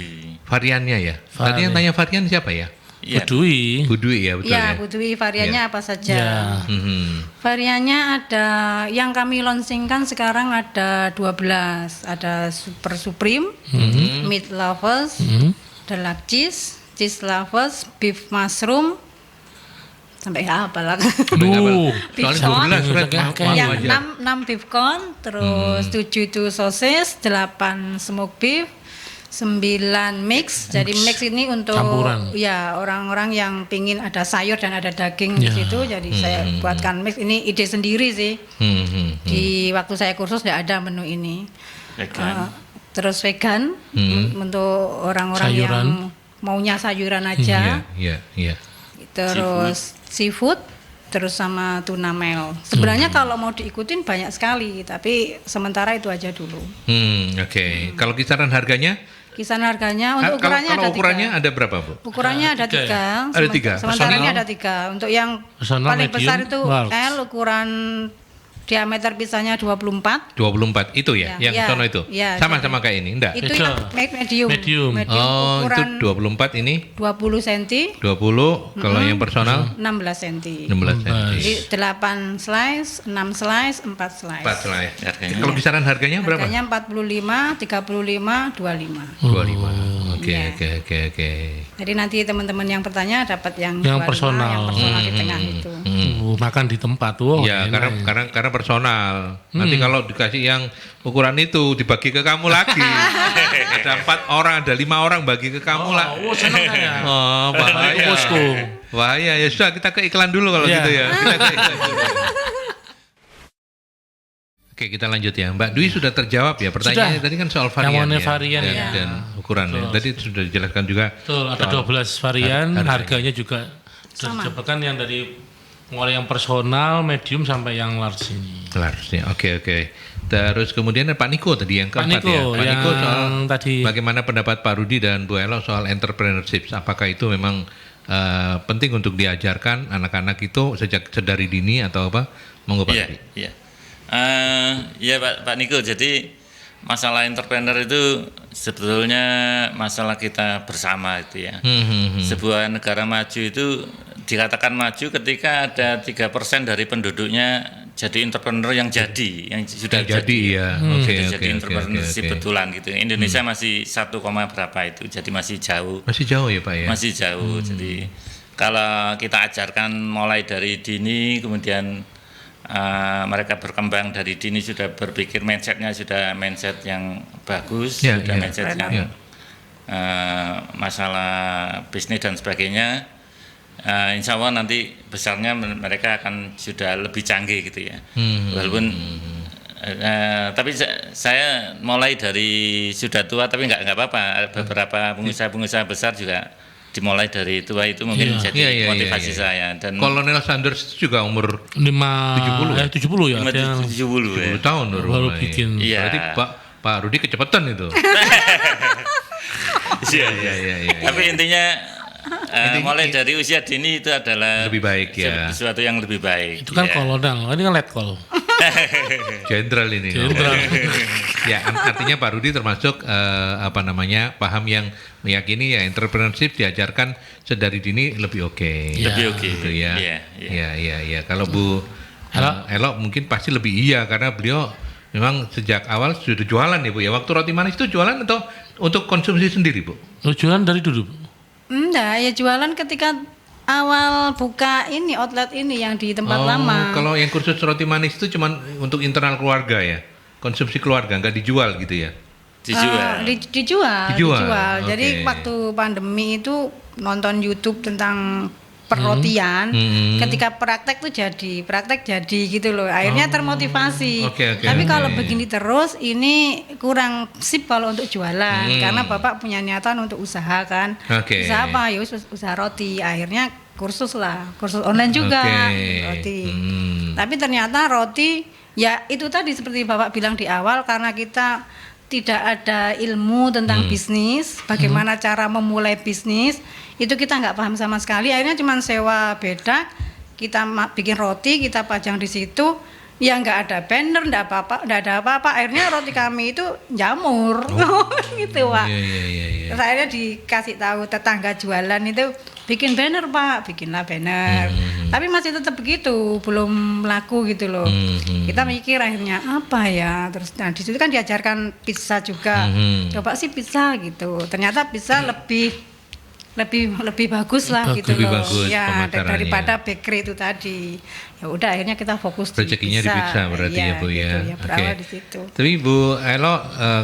Variannya ya. Tadi yang tanya varian siapa ya? Bu Dwi ya, betul ya. Bu Dwi variannya apa saja? Variannya ada yang kami launchingkan sekarang ada 12. Ada Super Supreme, Meat Lovers, Deluxe Cheese Lovers, Beef Mushroom, sampai apa lah? Beef corn, yang 6 beef corn, terus 7 itu sosis, 8 smoked beef, 9 mix. Jadi mix ini untuk campuran. Ya orang-orang yang pingin ada sayur dan ada daging di situ. Jadi saya buatkan mix. Ini ide sendiri sih. Di waktu saya kursus tidak ada menu ini. Terus vegan untuk orang-orang yang maunya sayuran aja. Iya. Terus seafood, terus sama tuna mel. Sebenarnya kalau mau diikutin banyak sekali, tapi sementara itu aja dulu. Oke. Kalau kisaran harganya? Kisaran harganya untuk ukurannya kalau ada ukurannya 3. ada berapa, Bu? Ukurannya ada 3. Ada 3. Sementara ini ada 3. Untuk yang Personal, paling besar medium, itu large. L, ukuran diameter pizzanya 24. 24 itu ya, yang sono itu. Ya, Sama-sama kayak ini, enggak? Itu Beda. yang medium. Medium. Oh, itu ukuran 24 ini 20 cm, 20, kalau yang personal 16 cm. 16 cm. Jadi 8 slice, 6 slice, 4 slice. 4 slice. Harganya. Kalau kisaran harganya berapa? Harganya 45, 35, 25. 25. Oke, Iya. oke. Jadi nanti teman-teman yang bertanya dapat yang 25, personal. yang personal di tengah itu. Makan di tempat tuh. Ya, karena personal. Nanti kalau dikasih yang ukuran itu dibagi ke kamu lagi. Ada 4 orang, ada 5 orang bagi ke kamu lah. Oh, senang saya. Oh, bahaya. Bosku. Bahaya. Ya sudah, kita ke iklan dulu kalau Ya. gitu ya. Kita ke iklan dulu. Oke, kita lanjut ya. Mbak Dwi sudah terjawab ya pertanyaannya Sudah. tadi kan soal Yang varian mengenai ya, varian dan, ya. dan ukuran. Ya. Tadi sudah dijelaskan juga. Betul, ada soal 12 varian, harganya juga Sama. disebutkan yang dari mulai yang personal, medium sampai yang large ini. Harusnya. Oke. Terus kemudian ada Pak Niko tadi yang Pak keempat Niko, ya. Pak Niko yang soal tadi. bagaimana pendapat Pak Rudi dan Bu Elo soal entrepreneurship. Apakah itu memang penting untuk diajarkan anak-anak itu sejak sedari dini atau apa? Monggo Pak Rudi. Iya. Ya Pak Niko, jadi masalah entrepreneur itu sebetulnya masalah kita bersama itu ya. Sebuah negara maju itu dikatakan maju ketika ada 3% dari penduduknya jadi entrepreneur yang sudah jadi ya. jadi entrepreneurship betulan gitu. Indonesia masih 1, berapa itu, jadi masih jauh. Masih jauh ya Pak ya. Masih jauh. Jadi kalau kita ajarkan mulai dari dini, kemudian mereka berkembang dari dini sudah berpikir mindsetnya sudah mindset yang bagus, sudah mindset yang masalah bisnis dan sebagainya. Insya Allah nanti besarnya mereka akan sudah lebih canggih gitu ya. Walaupun tapi saya mulai dari sudah tua tapi nggak apa-apa. Beberapa pengusaha-pengusaha besar juga dimulai dari tua itu mungkin jadi motivasi saya. Dan Kolonel Sanders juga umur 70 ya. 70 tahun baru bikin. Berarti Pak Rudi kecepatan itu. Iya. Tapi intinya mulai dari usia dini itu adalah lebih baik ya. Sesuatu yang lebih baik. Itu kan kolonel, ini kan letkol. Jenderal ini. Ya, artinya Pak Rudi termasuk paham yang meyakini ya entrepreneurship diajarkan sedari dini lebih oke. Lebih oke. Gitu ya. Iya. Kalau Bu Elo mungkin pasti lebih iya karena beliau memang sejak awal sudah jualan ya Bu ya. Waktu roti manis itu jualan atau untuk konsumsi sendiri Bu? Jualan dari dulu Bu? Enggak, ya jualan ketika awal buka ini outlet ini yang di tempat lama. Kalau yang kursus roti manis itu cuma untuk internal keluarga ya, konsumsi keluarga, nggak dijual gitu ya? Dijual. Jadi Okay. waktu pandemi itu nonton YouTube tentang perrotian, ketika praktek jadi gitu loh. Akhirnya termotivasi. Tapi kalau begini terus, ini kurang sip kalau untuk jualan, karena Bapak punya niatan untuk usaha kan. Usaha apa? Ya usaha roti. Akhirnya kursus online juga roti. Tapi ternyata roti, ya itu tadi seperti Bapak bilang di awal, karena kita tidak ada ilmu tentang bisnis, bagaimana cara memulai bisnis, itu kita nggak paham sama sekali. Akhirnya cuma sewa bedak, kita bikin roti, kita pajang di situ, ya nggak ada banner, nggak ada apa-apa. Akhirnya roti kami itu jamur, gitu Pak. Terus akhirnya dikasih tahu tetangga jualan itu, bikin banner Pak, bikinlah banner. Tapi masih tetap begitu, belum laku gitu loh. Kita mikir akhirnya apa ya, terus di situ kan diajarkan pizza juga. Coba sih pizza gitu. Ternyata pizza lebih bagus lah gitu lebih loh. bagus Ya daripada bakery itu tadi. Ya udah akhirnya kita fokus rezekinya di pizza berarti ya Bu ya. Gitu, ya berawal di situ. Tapi Bu Elo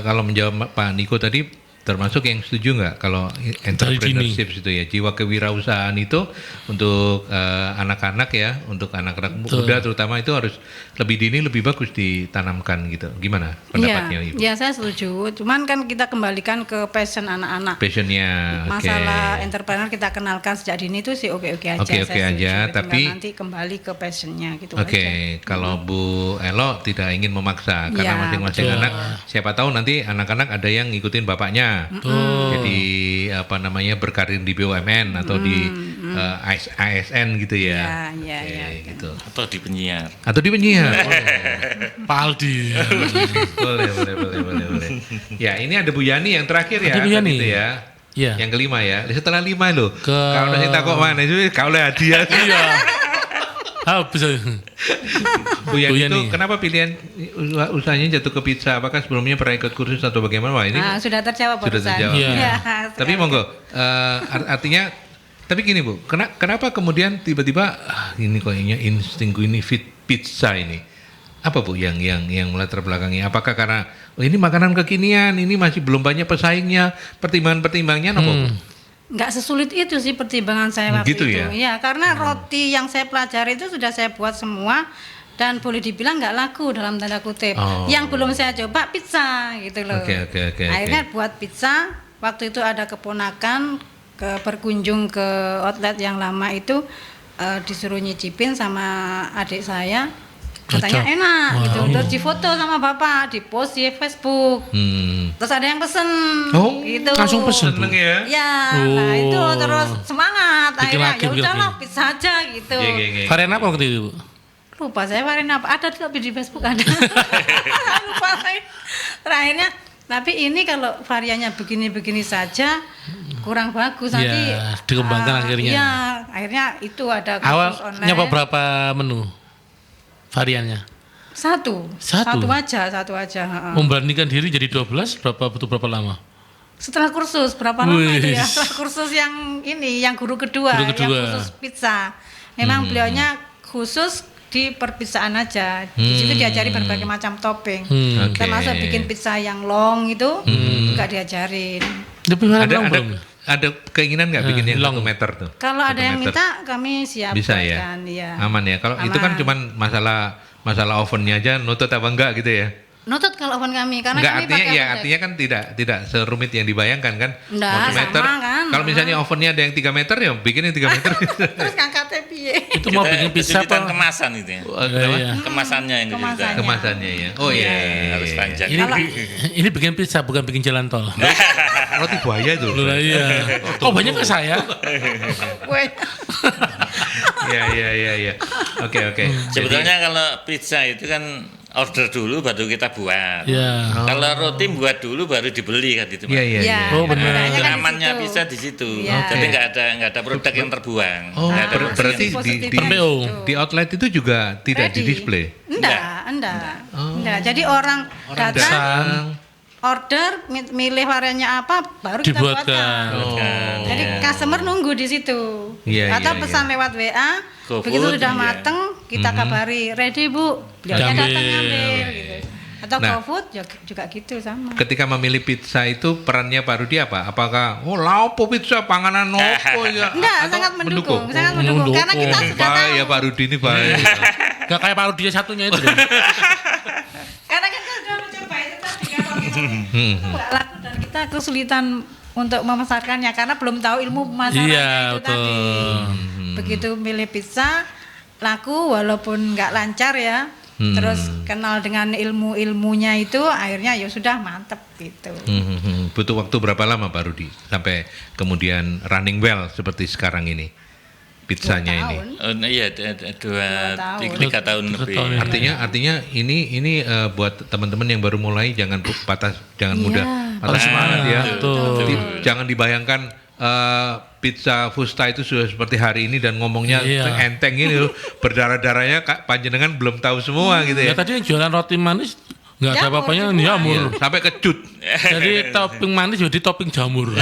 kalau menjawab Pak Niko tadi termasuk yang setuju nggak kalau entrepreneurship itu ya, jiwa kewirausahaan itu untuk anak-anak ya, untuk anak-anak muda terutama itu harus lebih dini lebih bagus ditanamkan gitu. Gimana pendapatnya Ibu? Ya saya setuju. Cuman kan kita kembalikan ke passion anak-anak. Passionnya, Masalah entrepreneur kita kenalkan sejak dini itu sih oke-oke aja. Oke aja, tapi nanti kembali ke passionnya gitu aja. Kalau Bu Elo tidak ingin memaksa karena masing-masing anak, siapa tahu nanti anak-anak ada yang ngikutin bapaknya. Jadi berkarir di BUMN atau di ASN gitu ya. Gitu. Atau di penyiar. Pak Aldi. boleh. Ya, ini ada Bu Yani yang terakhir ya. Bu Yani. Gitu ya. Iya. Yang kelima ya. Setelah 5 loh. Kalau nasi takok mana itu kalau hadiah. Iya. Bisa. Bu Yani itu kenapa pilihan usahanya jatuh ke pizza? Apakah sebelumnya pernah ikut kursus atau bagaimana? Wah, ini sudah terjawab. Ya. Tapi monggo, artinya, tapi gini Bu, kenapa kemudian tiba-tiba ini kayaknya insting ini fit pizza ini? Apa Bu yang melatar belakangnya? Apakah karena ini makanan kekinian, ini masih belum banyak pesaingnya, pertimbangannya apa Bu? Nggak sesulit itu sih pertimbangan saya waktu gitu itu. Ya? Ya, karena roti yang saya pelajari itu sudah saya buat semua dan boleh dibilang nggak laku dalam tanda kutip. Yang belum saya coba pizza gitu loh. Oke. Akhirnya buat pizza. Waktu itu ada keponakan berkunjung ke outlet yang lama itu disuruh nyicipin sama adik saya. Katanya enak gitu, terus difoto sama bapak, dipost di Facebook, terus ada yang pesen, gitu. Langsung pesen, seneng ya? Ya, nah itu terus semangat, akhirnya ya udahlah pizza aja gitu. Varian apa waktu itu? Lupa saya varian apa, ada tapi di Facebook ada. Lupa saya. Terakhirnya, tapi ini kalau variannya begini-begini saja kurang bagus nanti. Dikembangkan akhirnya. Iya, akhirnya itu ada kursus awal online. nyoba berapa menu? Variannya? Satu aja. Memberanikan diri jadi 12 butuh berapa lama? Setelah kursus berapa lama itu ya? Setelah kursus yang ini, yang guru kedua. Yang khusus pizza. Memang beliaunya khusus di perpizzaan aja. Di situ diajari berbagai macam topping. Termasuk bikin pizza yang long itu juga diajarin. Ada keinginan nggak bikin yang 1 meter tuh? Kalau ada yang minta kami siap. Bisa ya? Aman ya. Kalau itu kan cuman masalah ovennya aja nutut apa enggak gitu ya? Nutut kalau oven kami karena enggak, kami artinya kan tidak serumit yang dibayangkan kan? Enggak, 1 meter. Sama kan. Kalau misalnya ovennya ada yang 3 meter ya bikin yang 3 meter. Terus ngangkatnya piye? Itu mau bikin pizza apa? Kemasan itu ya. Kemasannya yang kesulitan. Kemasannya ya. Oh iya. Harus panjang. Ini bikin pizza bukan bikin jalan tol. Roti buaya itu. Iya. Banyak ke saya. Iya. Oke. Sebetulnya kalau pizza itu kan order dulu baru kita buat. Iya. Kalau roti buat dulu baru dibeli kan itu. Iya. Oh benar. Itu amannya bisa di situ. Jadi nggak ada produk yang terbuang. Oh, berarti di outlet itu juga tidak di display. Enggak. Jadi orang datang order milih variannya apa baru kita buatkan. Jadi customer nunggu di situ. Atau pesan lewat WA, begitu sudah mateng kita kabari ready Bu, beliaunya datang ngambil gitu. Atau GoFood juga gitu sama. Ketika memilih pizza itu perannya Pak Rudi apa? Apakah laopo pizza panganan opo ya? Enggak, sangat mendukung. Karena kita sudah tahu. Ya Pak Rudi ini baik. Enggak kayak Pak Rudi satunya itu. Karena kan kita sudah mencoba itu tadi kalau kita enggak laku dan kita kesulitan untuk memasarkannya karena belum tahu ilmu pemasarannya itu tadi. Begitu milih pizza laku walaupun nggak lancar ya. Terus kenal dengan ilmunya itu akhirnya ya sudah mantep gitu. Butuh waktu berapa lama Pak Rudi sampai kemudian running well seperti sekarang ini pizzanya ini? Iya 3 tahun lebih. Artinya ini buat teman-teman yang baru mulai jangan mudah patah semangat ya. Jangan dibayangkan pizza Fusta itu sudah seperti hari ini dan ngomongnya enteng ini loh, berdarah-darahnya panjenengan belum tahu semua gitu ya. Tadi yang jualan roti manis nggak ada apa-apanya jamur sampai kecut. Jadi topping manis jadi topping jamur.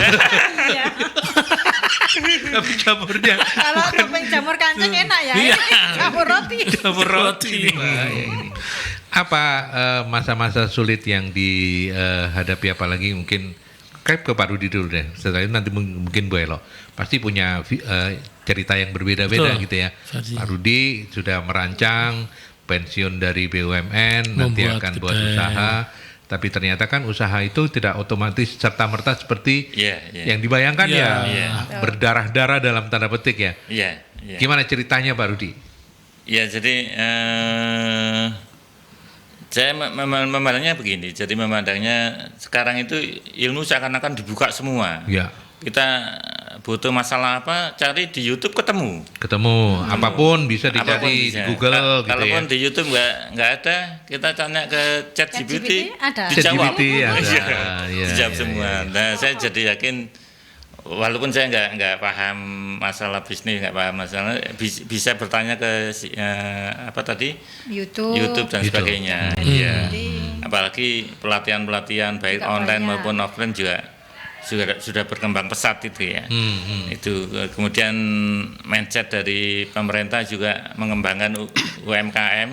Tapi jamurnya kalau topping jamur kancing enak ya. Jamur roti. Apa masa-masa sulit yang dihadapi apalagi mungkin subscribe ke Pak Rudi dulu deh. Setelah itu nanti mungkin Bu Elo pasti punya cerita yang berbeda-beda Betul. gitu ya. Versi. Pak Rudi sudah merancang pensiun dari BUMN, nanti Membuat akan buat kedai. usaha. Tapi ternyata kan usaha itu tidak otomatis serta-merta seperti yang dibayangkan berdarah-darah dalam tanda petik ya. Gimana ceritanya Pak Rudi? Ya, jadi saya memandangnya begini. Jadi memandangnya sekarang itu ilmu seakan-akan dibuka semua. Ya. Kita butuh masalah apa, cari di YouTube ketemu. Apapun bisa dicari di Google gitu ya. Kalaupun di YouTube nggak ada, kita tanya ke ChatGPT, ada. dijawab. Iya, Dijawab semua. Nah, saya jadi yakin, walaupun saya nggak paham masalah bisnis, nggak paham masalah, bisa bertanya ke apa tadi, YouTube dan sebagainya. Iya. Apalagi pelatihan baik online maupun offline juga sudah berkembang pesat itu ya. Itu kemudian mindset dari pemerintah juga mengembangkan UMKM.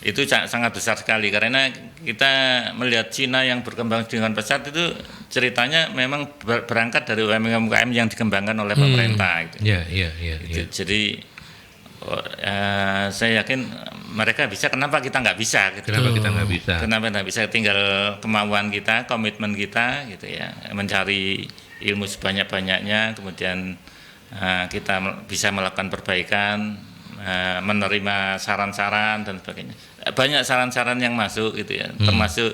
Itu sangat besar sekali karena kita melihat Cina yang berkembang dengan pesat itu ceritanya memang berangkat dari UMKM yang dikembangkan oleh pemerintah gitu. Iya. Jadi saya yakin mereka bisa, kenapa kita nggak bisa gitu. Kenapa kita nggak bisa? Kenapa nggak bisa? Tinggal kemauan kita, komitmen kita gitu ya, mencari ilmu sebanyak-banyaknya, kemudian kita bisa melakukan perbaikan, menerima saran-saran dan sebagainya. Banyak saran-saran yang masuk gitu ya, termasuk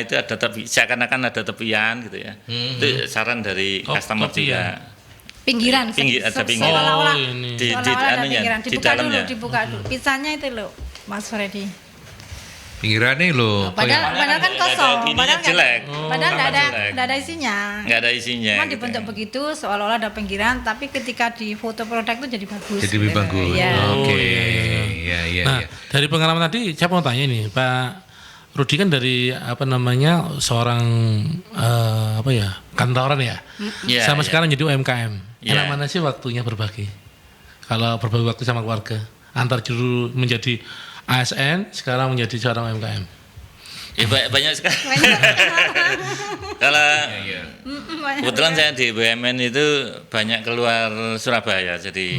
itu ada seakan-akan ada tepian gitu ya. Itu saran dari customer juga. Pinggiran, ada pinggiran. seolah-olah Di ada anunya, pinggiran. di Dibuka dalamnya. dulu, dibuka dulu. Pizzanya itu loh, Mas Freddy. Pinggirannya loh. Padahal kan kosong, Ininya jelek. Padahal nggak ada isinya. Nggak ada isinya. Cuma gitu dibentuk ya. begitu, seolah-olah ada pinggiran, tapi ketika di foto produk itu jadi bagus. Jadi lebih bagus. Iya. Oke. Iya. Iya. Nah, dari pengalaman tadi saya mau tanya nih, Pak Rudi kan dari seorang kantoran ya. Iya, Sama iya. sekarang jadi UMKM. Iya. Enak mana sih waktunya berbagi? Kalau berbagi waktu sama keluarga, antar dulu menjadi ASN, sekarang menjadi seorang UMKM. Ya, banyak sekali. Kalau kebetulan saya di BUMN itu banyak keluar Surabaya, jadi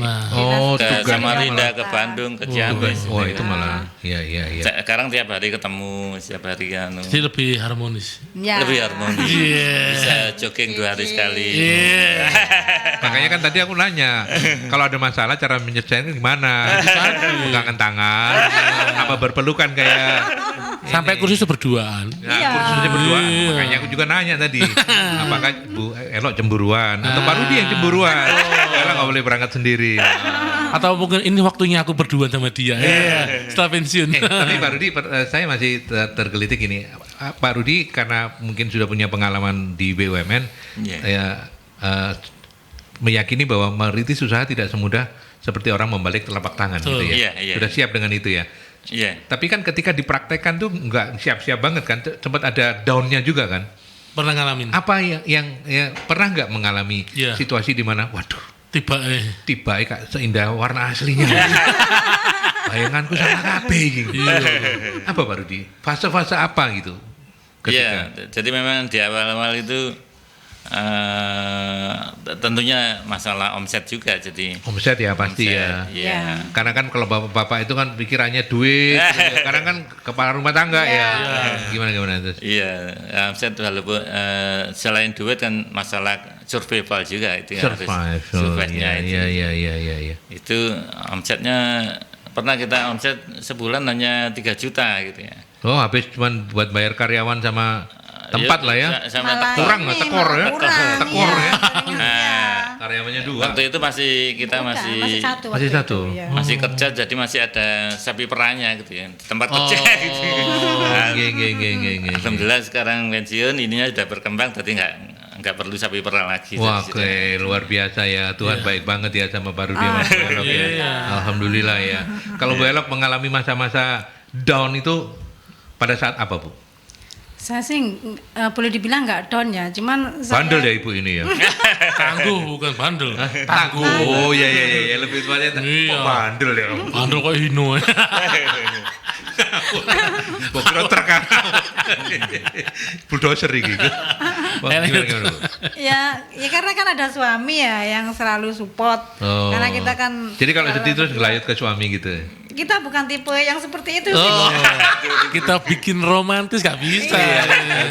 ke Samarinda, ke Bandung, ke Ciamis. Wah, itu malah. Iya. Sekarang tiap hari ketemu, setiap hari kan. Jadi lebih harmonis. Ya. Lebih harmonis. Bisa jogging 2 hari sekali. Makanya kan tadi aku nanya, kalau ada masalah cara menyelesaikan gimana? Pegangan tangan, apa berpelukan kayak Sampai kursus itu berduaan. Nah, kursusnya berdua, makanya aku juga nanya tadi, apakah Bu Elo cemburuan atau Pak Rudi yang cemburuan? Elo nggak boleh berangkat sendiri. Atau mungkin ini waktunya aku berduaan sama dia. Setelah pensiun. Tapi Pak Rudi, saya masih tergelitik ini. Pak Rudi karena mungkin sudah punya pengalaman di BUMN, meyakini bahwa merintis usaha tidak semudah seperti orang membalik telapak tangan gitu ya. Sudah siap dengan itu ya. Iya. Tapi kan ketika dipraktekkan tuh nggak siap-siap banget kan, sempat ada down-nya juga kan. Pernah ngalamin? Apa yang pernah nggak mengalami situasi di mana, waduh, tiba kak seindah warna aslinya, bayanganku sama kabeh gitu. Apa Pak Rudi? Fase-fase apa gitu? Iya, jadi memang di awal-awal itu tentunya masalah omset juga, jadi omset ya pasti omset, ya. Karena kan kalau bapak-bapak itu kan pikirannya duit, karena kan kepala rumah tangga gimana terus? Iya, omset walaupun selain duit kan masalah survival juga itu survive-nya itu. Iya. Itu omsetnya pernah kita omset sebulan hanya 3 juta gitu ya. Oh, habis cuma buat bayar karyawan sama tempat lah ya. Sama kurang ya. Tekor ya. Karyawannya 2. Waktu itu masih satu. Masih kerja, jadi masih ada sapi perahnya gitu ya. Di tempat kerja gitu. Alhamdulillah sekarang pensiun, ininya sudah berkembang, jadi nggak perlu sapi perah lagi. Wah, luar biasa ya. Tuhan baik banget ya sama Pak Rudi sama Bu Elok ya. Alhamdulillah ya. Kalau Bu Elok mengalami masa-masa down itu pada saat apa, Bu? Saya sih boleh dibilang nggak down ya, cuman bandel ya Ibu ini ya. Tangguh bukan bandel. Tangguh. Oh iya lebih tepatnya. Bandel ya. Bandel kok hino. Mbok kira terkenal. Bulldozer iki. Gimana? Ya karena kan ada suami ya yang selalu support. Oh. Karena kita kan Jadi kalau sedih terus ngelayut ke suami gitu. kita bukan tipe yang seperti itu sih. Oh, kita bikin romantis gak bisa.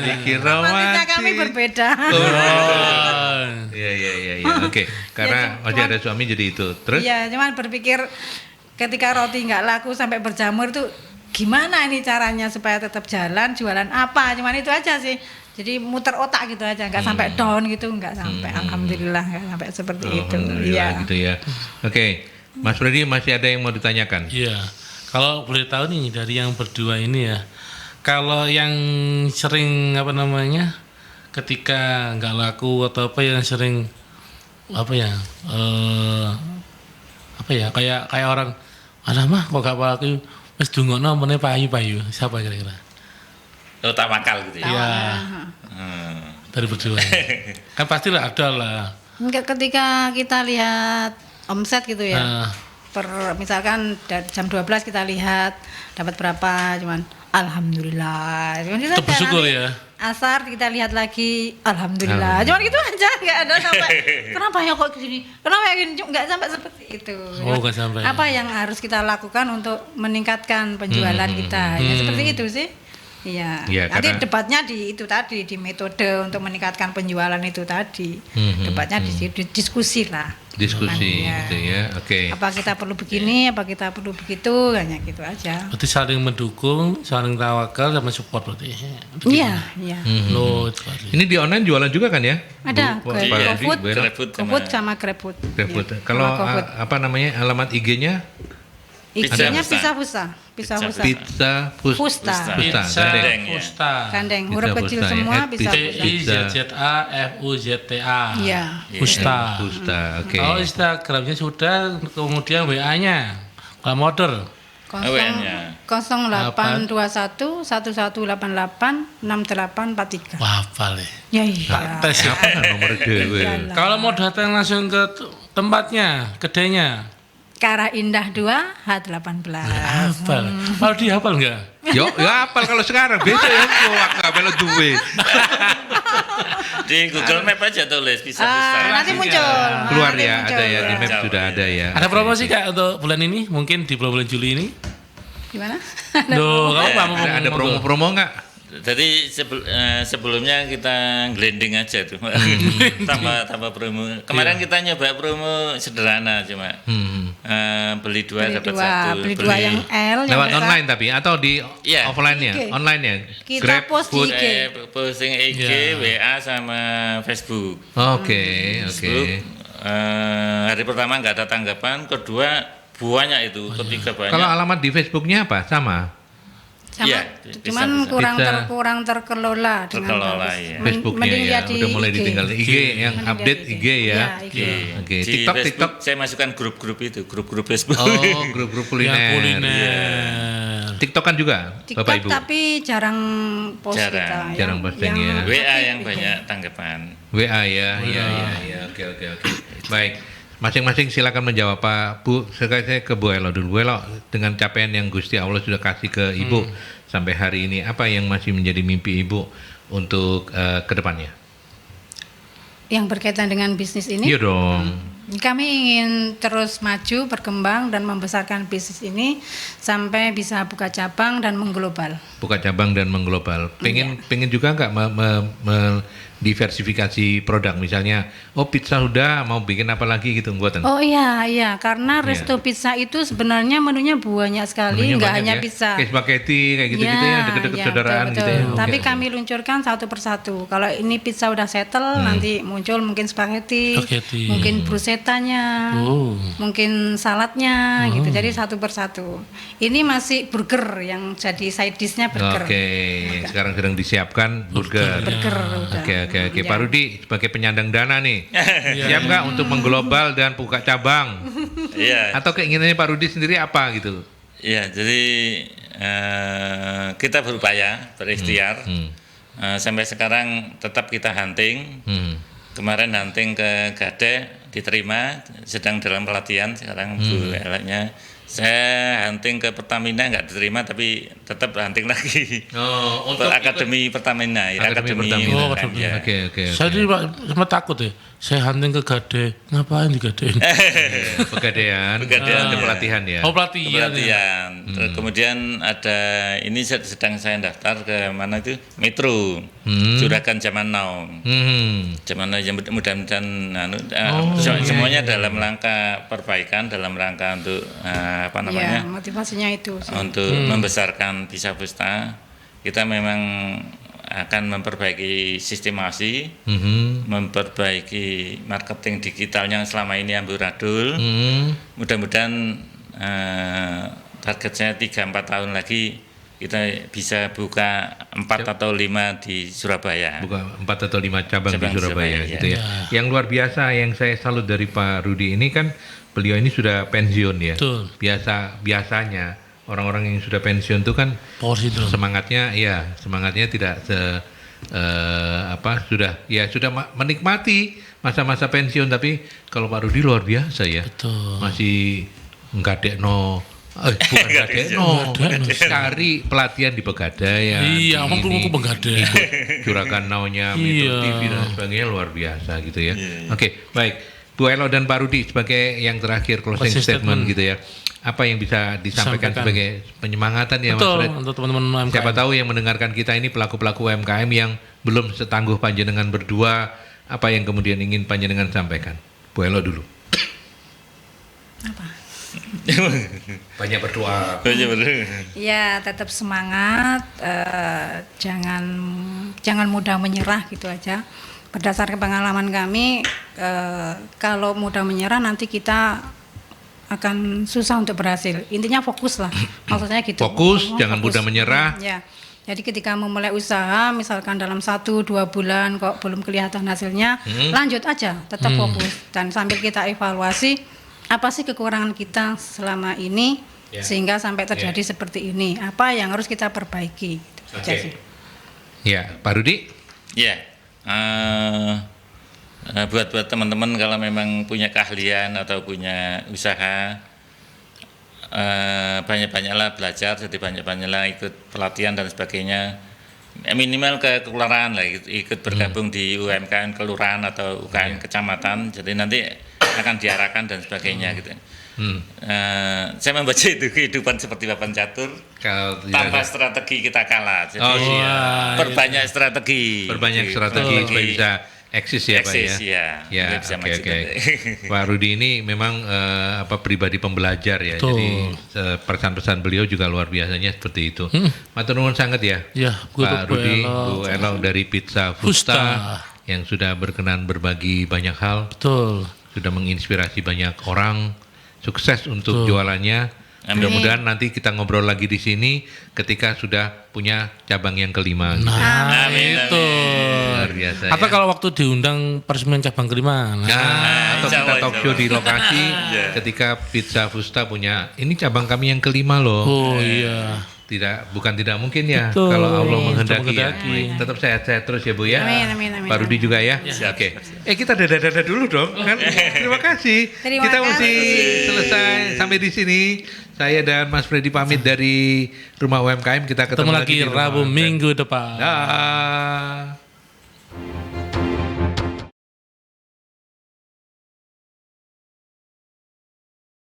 Bikin Romantisnya romantis. kami berbeda. Oh. Iya. Oke. Karena Ya, masih ada suami jadi itu. Terus? Iya, cuman berpikir ketika roti nggak laku sampai berjamur tuh gimana ini caranya supaya tetap jalan, jualan apa? Cuman itu aja sih. Jadi muter otak gitu aja, nggak sampai down gitu, nggak sampai. Alhamdulillah nggak sampai seperti itu. Alhamdulillah Iya. gitu ya. Oke. Mas Freddy masih ada yang mau ditanyakan? Iya. Kalau boleh tahu nih dari yang berdua ini ya. Kalau yang sering ketika nggak laku atau apa yang sering kayak orang mah kok gak laku wis dungokno meneh payu-payu. Siapa kira-kira? Tawakal gitu ya. Iya. Dari berdua. Kan pastilah ada lah. Enggak, ketika kita lihat omset gitu ya. Nah. Misalkan dari jam 12 kita lihat dapat berapa, cuman alhamdulillah. Cuman kita Tetap bersyukur nanti ya. Asar kita lihat lagi alhamdulillah. Cuman gitu aja, nggak ada sampai kenapa ya kok gini? Kenapa ya gini? Nggak sampai seperti itu. Oh, nggak sampai. Apa yang harus kita lakukan untuk meningkatkan penjualan kita? Ya seperti itu sih. Iya. Iya, Nanti karena- debatnya di itu tadi, di metode untuk meningkatkan penjualan itu tadi. Debatnya di diskusi lah. Diskusi Iya. gitu ya. Oke. Apa kita perlu begini, apa kita perlu begitu, hanya gitu aja. Berarti saling mendukung, saling tawakal sama support berarti. Iya, iya. Loh, itu berarti. Ini di online jualan juga kan ya? Ada Bu- Go- Pak Iya. Adi, GoFood, Bu Eno? GrabFood sama GrabFood. GrabFood. Iya, Kalau sama GoFood. apa namanya alamat IG-nya? IG-nya Pizza Pizza Pizza Fusta. Pizza Fusta. Fusta. Fusta. Pizza Gandeng. Fusta. Gandeng, Pizza huruf kecil Fusta ya. semua Pizza. Pizza Fusta. PIZZAFUZTA. Iya. Fusta. Fusta. Oke. Kalau Instagramnya sudah, kemudian WA-nya. Kalau modern. WA-nya. 0821 1188 6843. Wah, hafal ya. Ya iya. Tes ya. Apa nomor dewe? Iyalah. Kalau mau datang langsung ke tempatnya, kedainya. Kara Indah 2 H18. Hafal. Kalau dihafal enggak? Yo, ya apal kalau sekarang besok ya aku nggak melo duwe. Di Google Map aja tulis bisa Nanti muncul. Keluar Nanti ya, muncul. ada ya di map Jauh, sudah ya. ada ya. Ada promosi Kak untuk bulan ini? Mungkin di bulan Juli ini? Gimana? Loh, kamu mau Ada promo-promo nggak? Jadi sebelumnya kita glending aja tuh, tambah promo. Kemarin kita nyoba promo sederhana cuma beli dua Beli dapat dua, satu. beli dua yang L, yang Lewat besar. online tapi atau di Iya. offline-nya? IG. Online-nya? Kita post di Food. IG. Posting IG, Ya. WA sama Facebook. Oke, oke. Facebook, hari pertama nggak ada tanggapan, kedua banyak itu, ketiga banyak. Kalau alamat di Facebook-nya apa? Sama? Sama, Iya, cuman bisa. kurang terkelola dengan Terkelola, bagus. iya. Facebooknya Mending ya, lihat di udah mulai IG. ditinggal IG yang Mending update lihat IG ya. Iya, IG. Oke, Di TikTok, Facebook TikTok. saya masukkan grup-grup itu, grup-grup Facebook. Oh, grup-grup kuliner. Yang kuliner. TikTok kan juga, TikTok Bapak Ibu. tapi jarang post Jarang. kita. Jarang posting ya. WA yang banyak tanggapan. WA ya, iya. Oke. Baik. Masing-masing silakan menjawab Pak Bu. Sekarang saya ke Bu Elo dulu. Bu Elo, dengan capaian yang Gusti Allah sudah kasih ke Ibu sampai hari ini, apa yang masih menjadi mimpi Ibu untuk ke depannya? Yang berkaitan dengan bisnis ini, Iya dong. kami ingin terus maju, berkembang dan membesarkan bisnis ini sampai bisa buka cabang dan mengglobal. Buka cabang dan mengglobal. Pengen juga nggak diversifikasi produk, misalnya pizza udah mau bikin apa lagi gitu buatan. Oh iya, karena resto pizza itu sebenarnya menunya banyak sekali, Menunya nggak banyak hanya ya. pizza. Kayak spaghetti kayak gitu-gitu ya, deket-deket saudaraan betul, gitu ya. betul. Tapi Oke. kami luncurkan satu persatu. Kalau ini pizza udah settle, nanti muncul mungkin spaghetti, Spaghetti. mungkin bruschetta-nya, Oh. mungkin saladnya gitu. Jadi satu persatu. Ini masih burger yang jadi side dish-nya burger. Oke, sekarang sedang disiapkan burger. Burger udah. Oke. Ya. Pak Rudi sebagai penyandang dana nih, siap nggak untuk mengglobal dan buka cabang? Iya. Atau keinginannya Pak Rudi sendiri apa gitu? Iya, jadi kita berupaya, berikhtiar. Sampai sekarang tetap kita hunting. Kemarin hunting ke Gade, diterima, sedang dalam pelatihan sekarang Bu Eleknya. Saya hunting ke Pertamina nggak diterima, tapi tetap hunting lagi. Oh, Untuk Akademi Pertamina, ya, Akademi Akademi. Pertamina. Oh, UMKM, Akademi. ya. Oke. Saya tadi sempat takut ya. Saya hunting ke Gade, ngapain di Gade? Pegadaian. Pegadaian, Ada ya. pelatihan ya. Oh pelatihan. Ya. Pelatihan. Terus kemudian ada ini sedang saya daftar ke mana itu Metro, Juragan Zaman Now. Zaman Now yang mudah-mudahan semuanya dalam rangka perbaikan, dalam rangka untuk apa namanya? Ya, motivasinya itu. Untuk membesarkan Bisa Pusta. Kita memang akan memperbaiki sistemasi, memperbaiki marketing digitalnya yang selama ini amburadul. Mudah-mudahan target saya 3-4 tahun lagi kita bisa buka 4 atau 5 di Surabaya. Buka 4 atau 5 cabang di Surabaya ya. gitu ya. Yang luar biasa yang saya salut dari Pak Rudi ini kan beliau ini sudah pensiun ya. Betul. Biasanya orang-orang yang sudah pensiun itu kan Power syndrome. semangatnya tidak sudah menikmati masa-masa pensiun, tapi kalau Pak Rudi luar biasa ya. Betul. Masih bukan gadekno, cari pelatihan di Pegadaian. Iya, di aku Pegadaian. ikut Juragan Now-nya, Metro Iya. TV dan sebagainya, luar biasa gitu ya. Oke, baik. Bu Elo dan Pak Rudi sebagai yang terakhir closing statement gitu ya. Apa yang bisa disampaikan sebagai penyemangatan ya Mas Betul, Fred? untuk teman-teman UMKM. Siapa tahu yang mendengarkan kita ini pelaku-pelaku UMKM yang belum setangguh panjenengan berdua, apa yang kemudian ingin panjenengan sampaikan? Bu Elo dulu. Apa? Banyak berdoa. Ya, tetap semangat, jangan mudah menyerah gitu aja. Berdasarkan pengalaman kami, kalau mudah menyerah nanti kita akan susah untuk berhasil. Intinya fokus lah, maksudnya gitu. Fokus, jangan mudah menyerah. Ya, jadi ketika memulai usaha, misalkan dalam 1-2 bulan kok belum kelihatan hasilnya, lanjut aja, tetap fokus. Dan sambil kita evaluasi, apa sih kekurangan kita selama ini, sehingga sampai terjadi seperti ini. Apa yang harus kita perbaiki. Oke. Ya, Pak Rudi? Ya, buat teman-teman kalau memang punya keahlian atau punya usaha, banyak-banyaklah belajar, jadi banyak-banyaklah ikut pelatihan dan sebagainya. Minimal ke kelurahan lah, ikut bergabung di UMKM kelurahan atau UKM kecamatan, jadi nanti akan diarahkan dan sebagainya gitu. Saya membaca itu kehidupan seperti papan catur, tanpa strategi kita kalah. Jadi perbanyak strategi. Perbanyak strategi supaya bisa eksis ya Pak ya. Ya, oke. Pak Rudi ini memang pribadi pembelajar ya. Betul. Jadi pesan-pesan beliau juga luar biasanya seperti itu. Matur nuwun sangat ya. Ya, Pak Rudi, Bu Elo dari Pizza Fusta yang sudah berkenan berbagi banyak hal. Betul. Sudah menginspirasi banyak orang, sukses untuk jualannya. Mudah-mudahan nanti kita ngobrol lagi di sini ketika sudah punya cabang yang kelima. Nah, Amin. itu. Luar biasa. Atau Ya. kalau waktu diundang peresmian cabang kelima. Atau insya kita Allah, talk insya show Allah. di lokasi ketika Pizza Fusta punya ini cabang kami yang kelima loh. Oh iya. Bukan tidak mungkin ya. Betul. Kalau Allah Amin. menghendaki ya. Menghendaki. Baik, tetap sehat-sehat terus ya Bu ya. Amin. Pak Rudi juga ya. Oke. Kita dadah-dadah dulu dong kan. Terima kasih. Terima Kita kasih. mesti selesai sampai di sini. Saya dan Mas Freddy pamit dari Rumah UMKM. Kita ketemu Ketemu lagi di Rumah Rabu UMKM. minggu depan. Dah.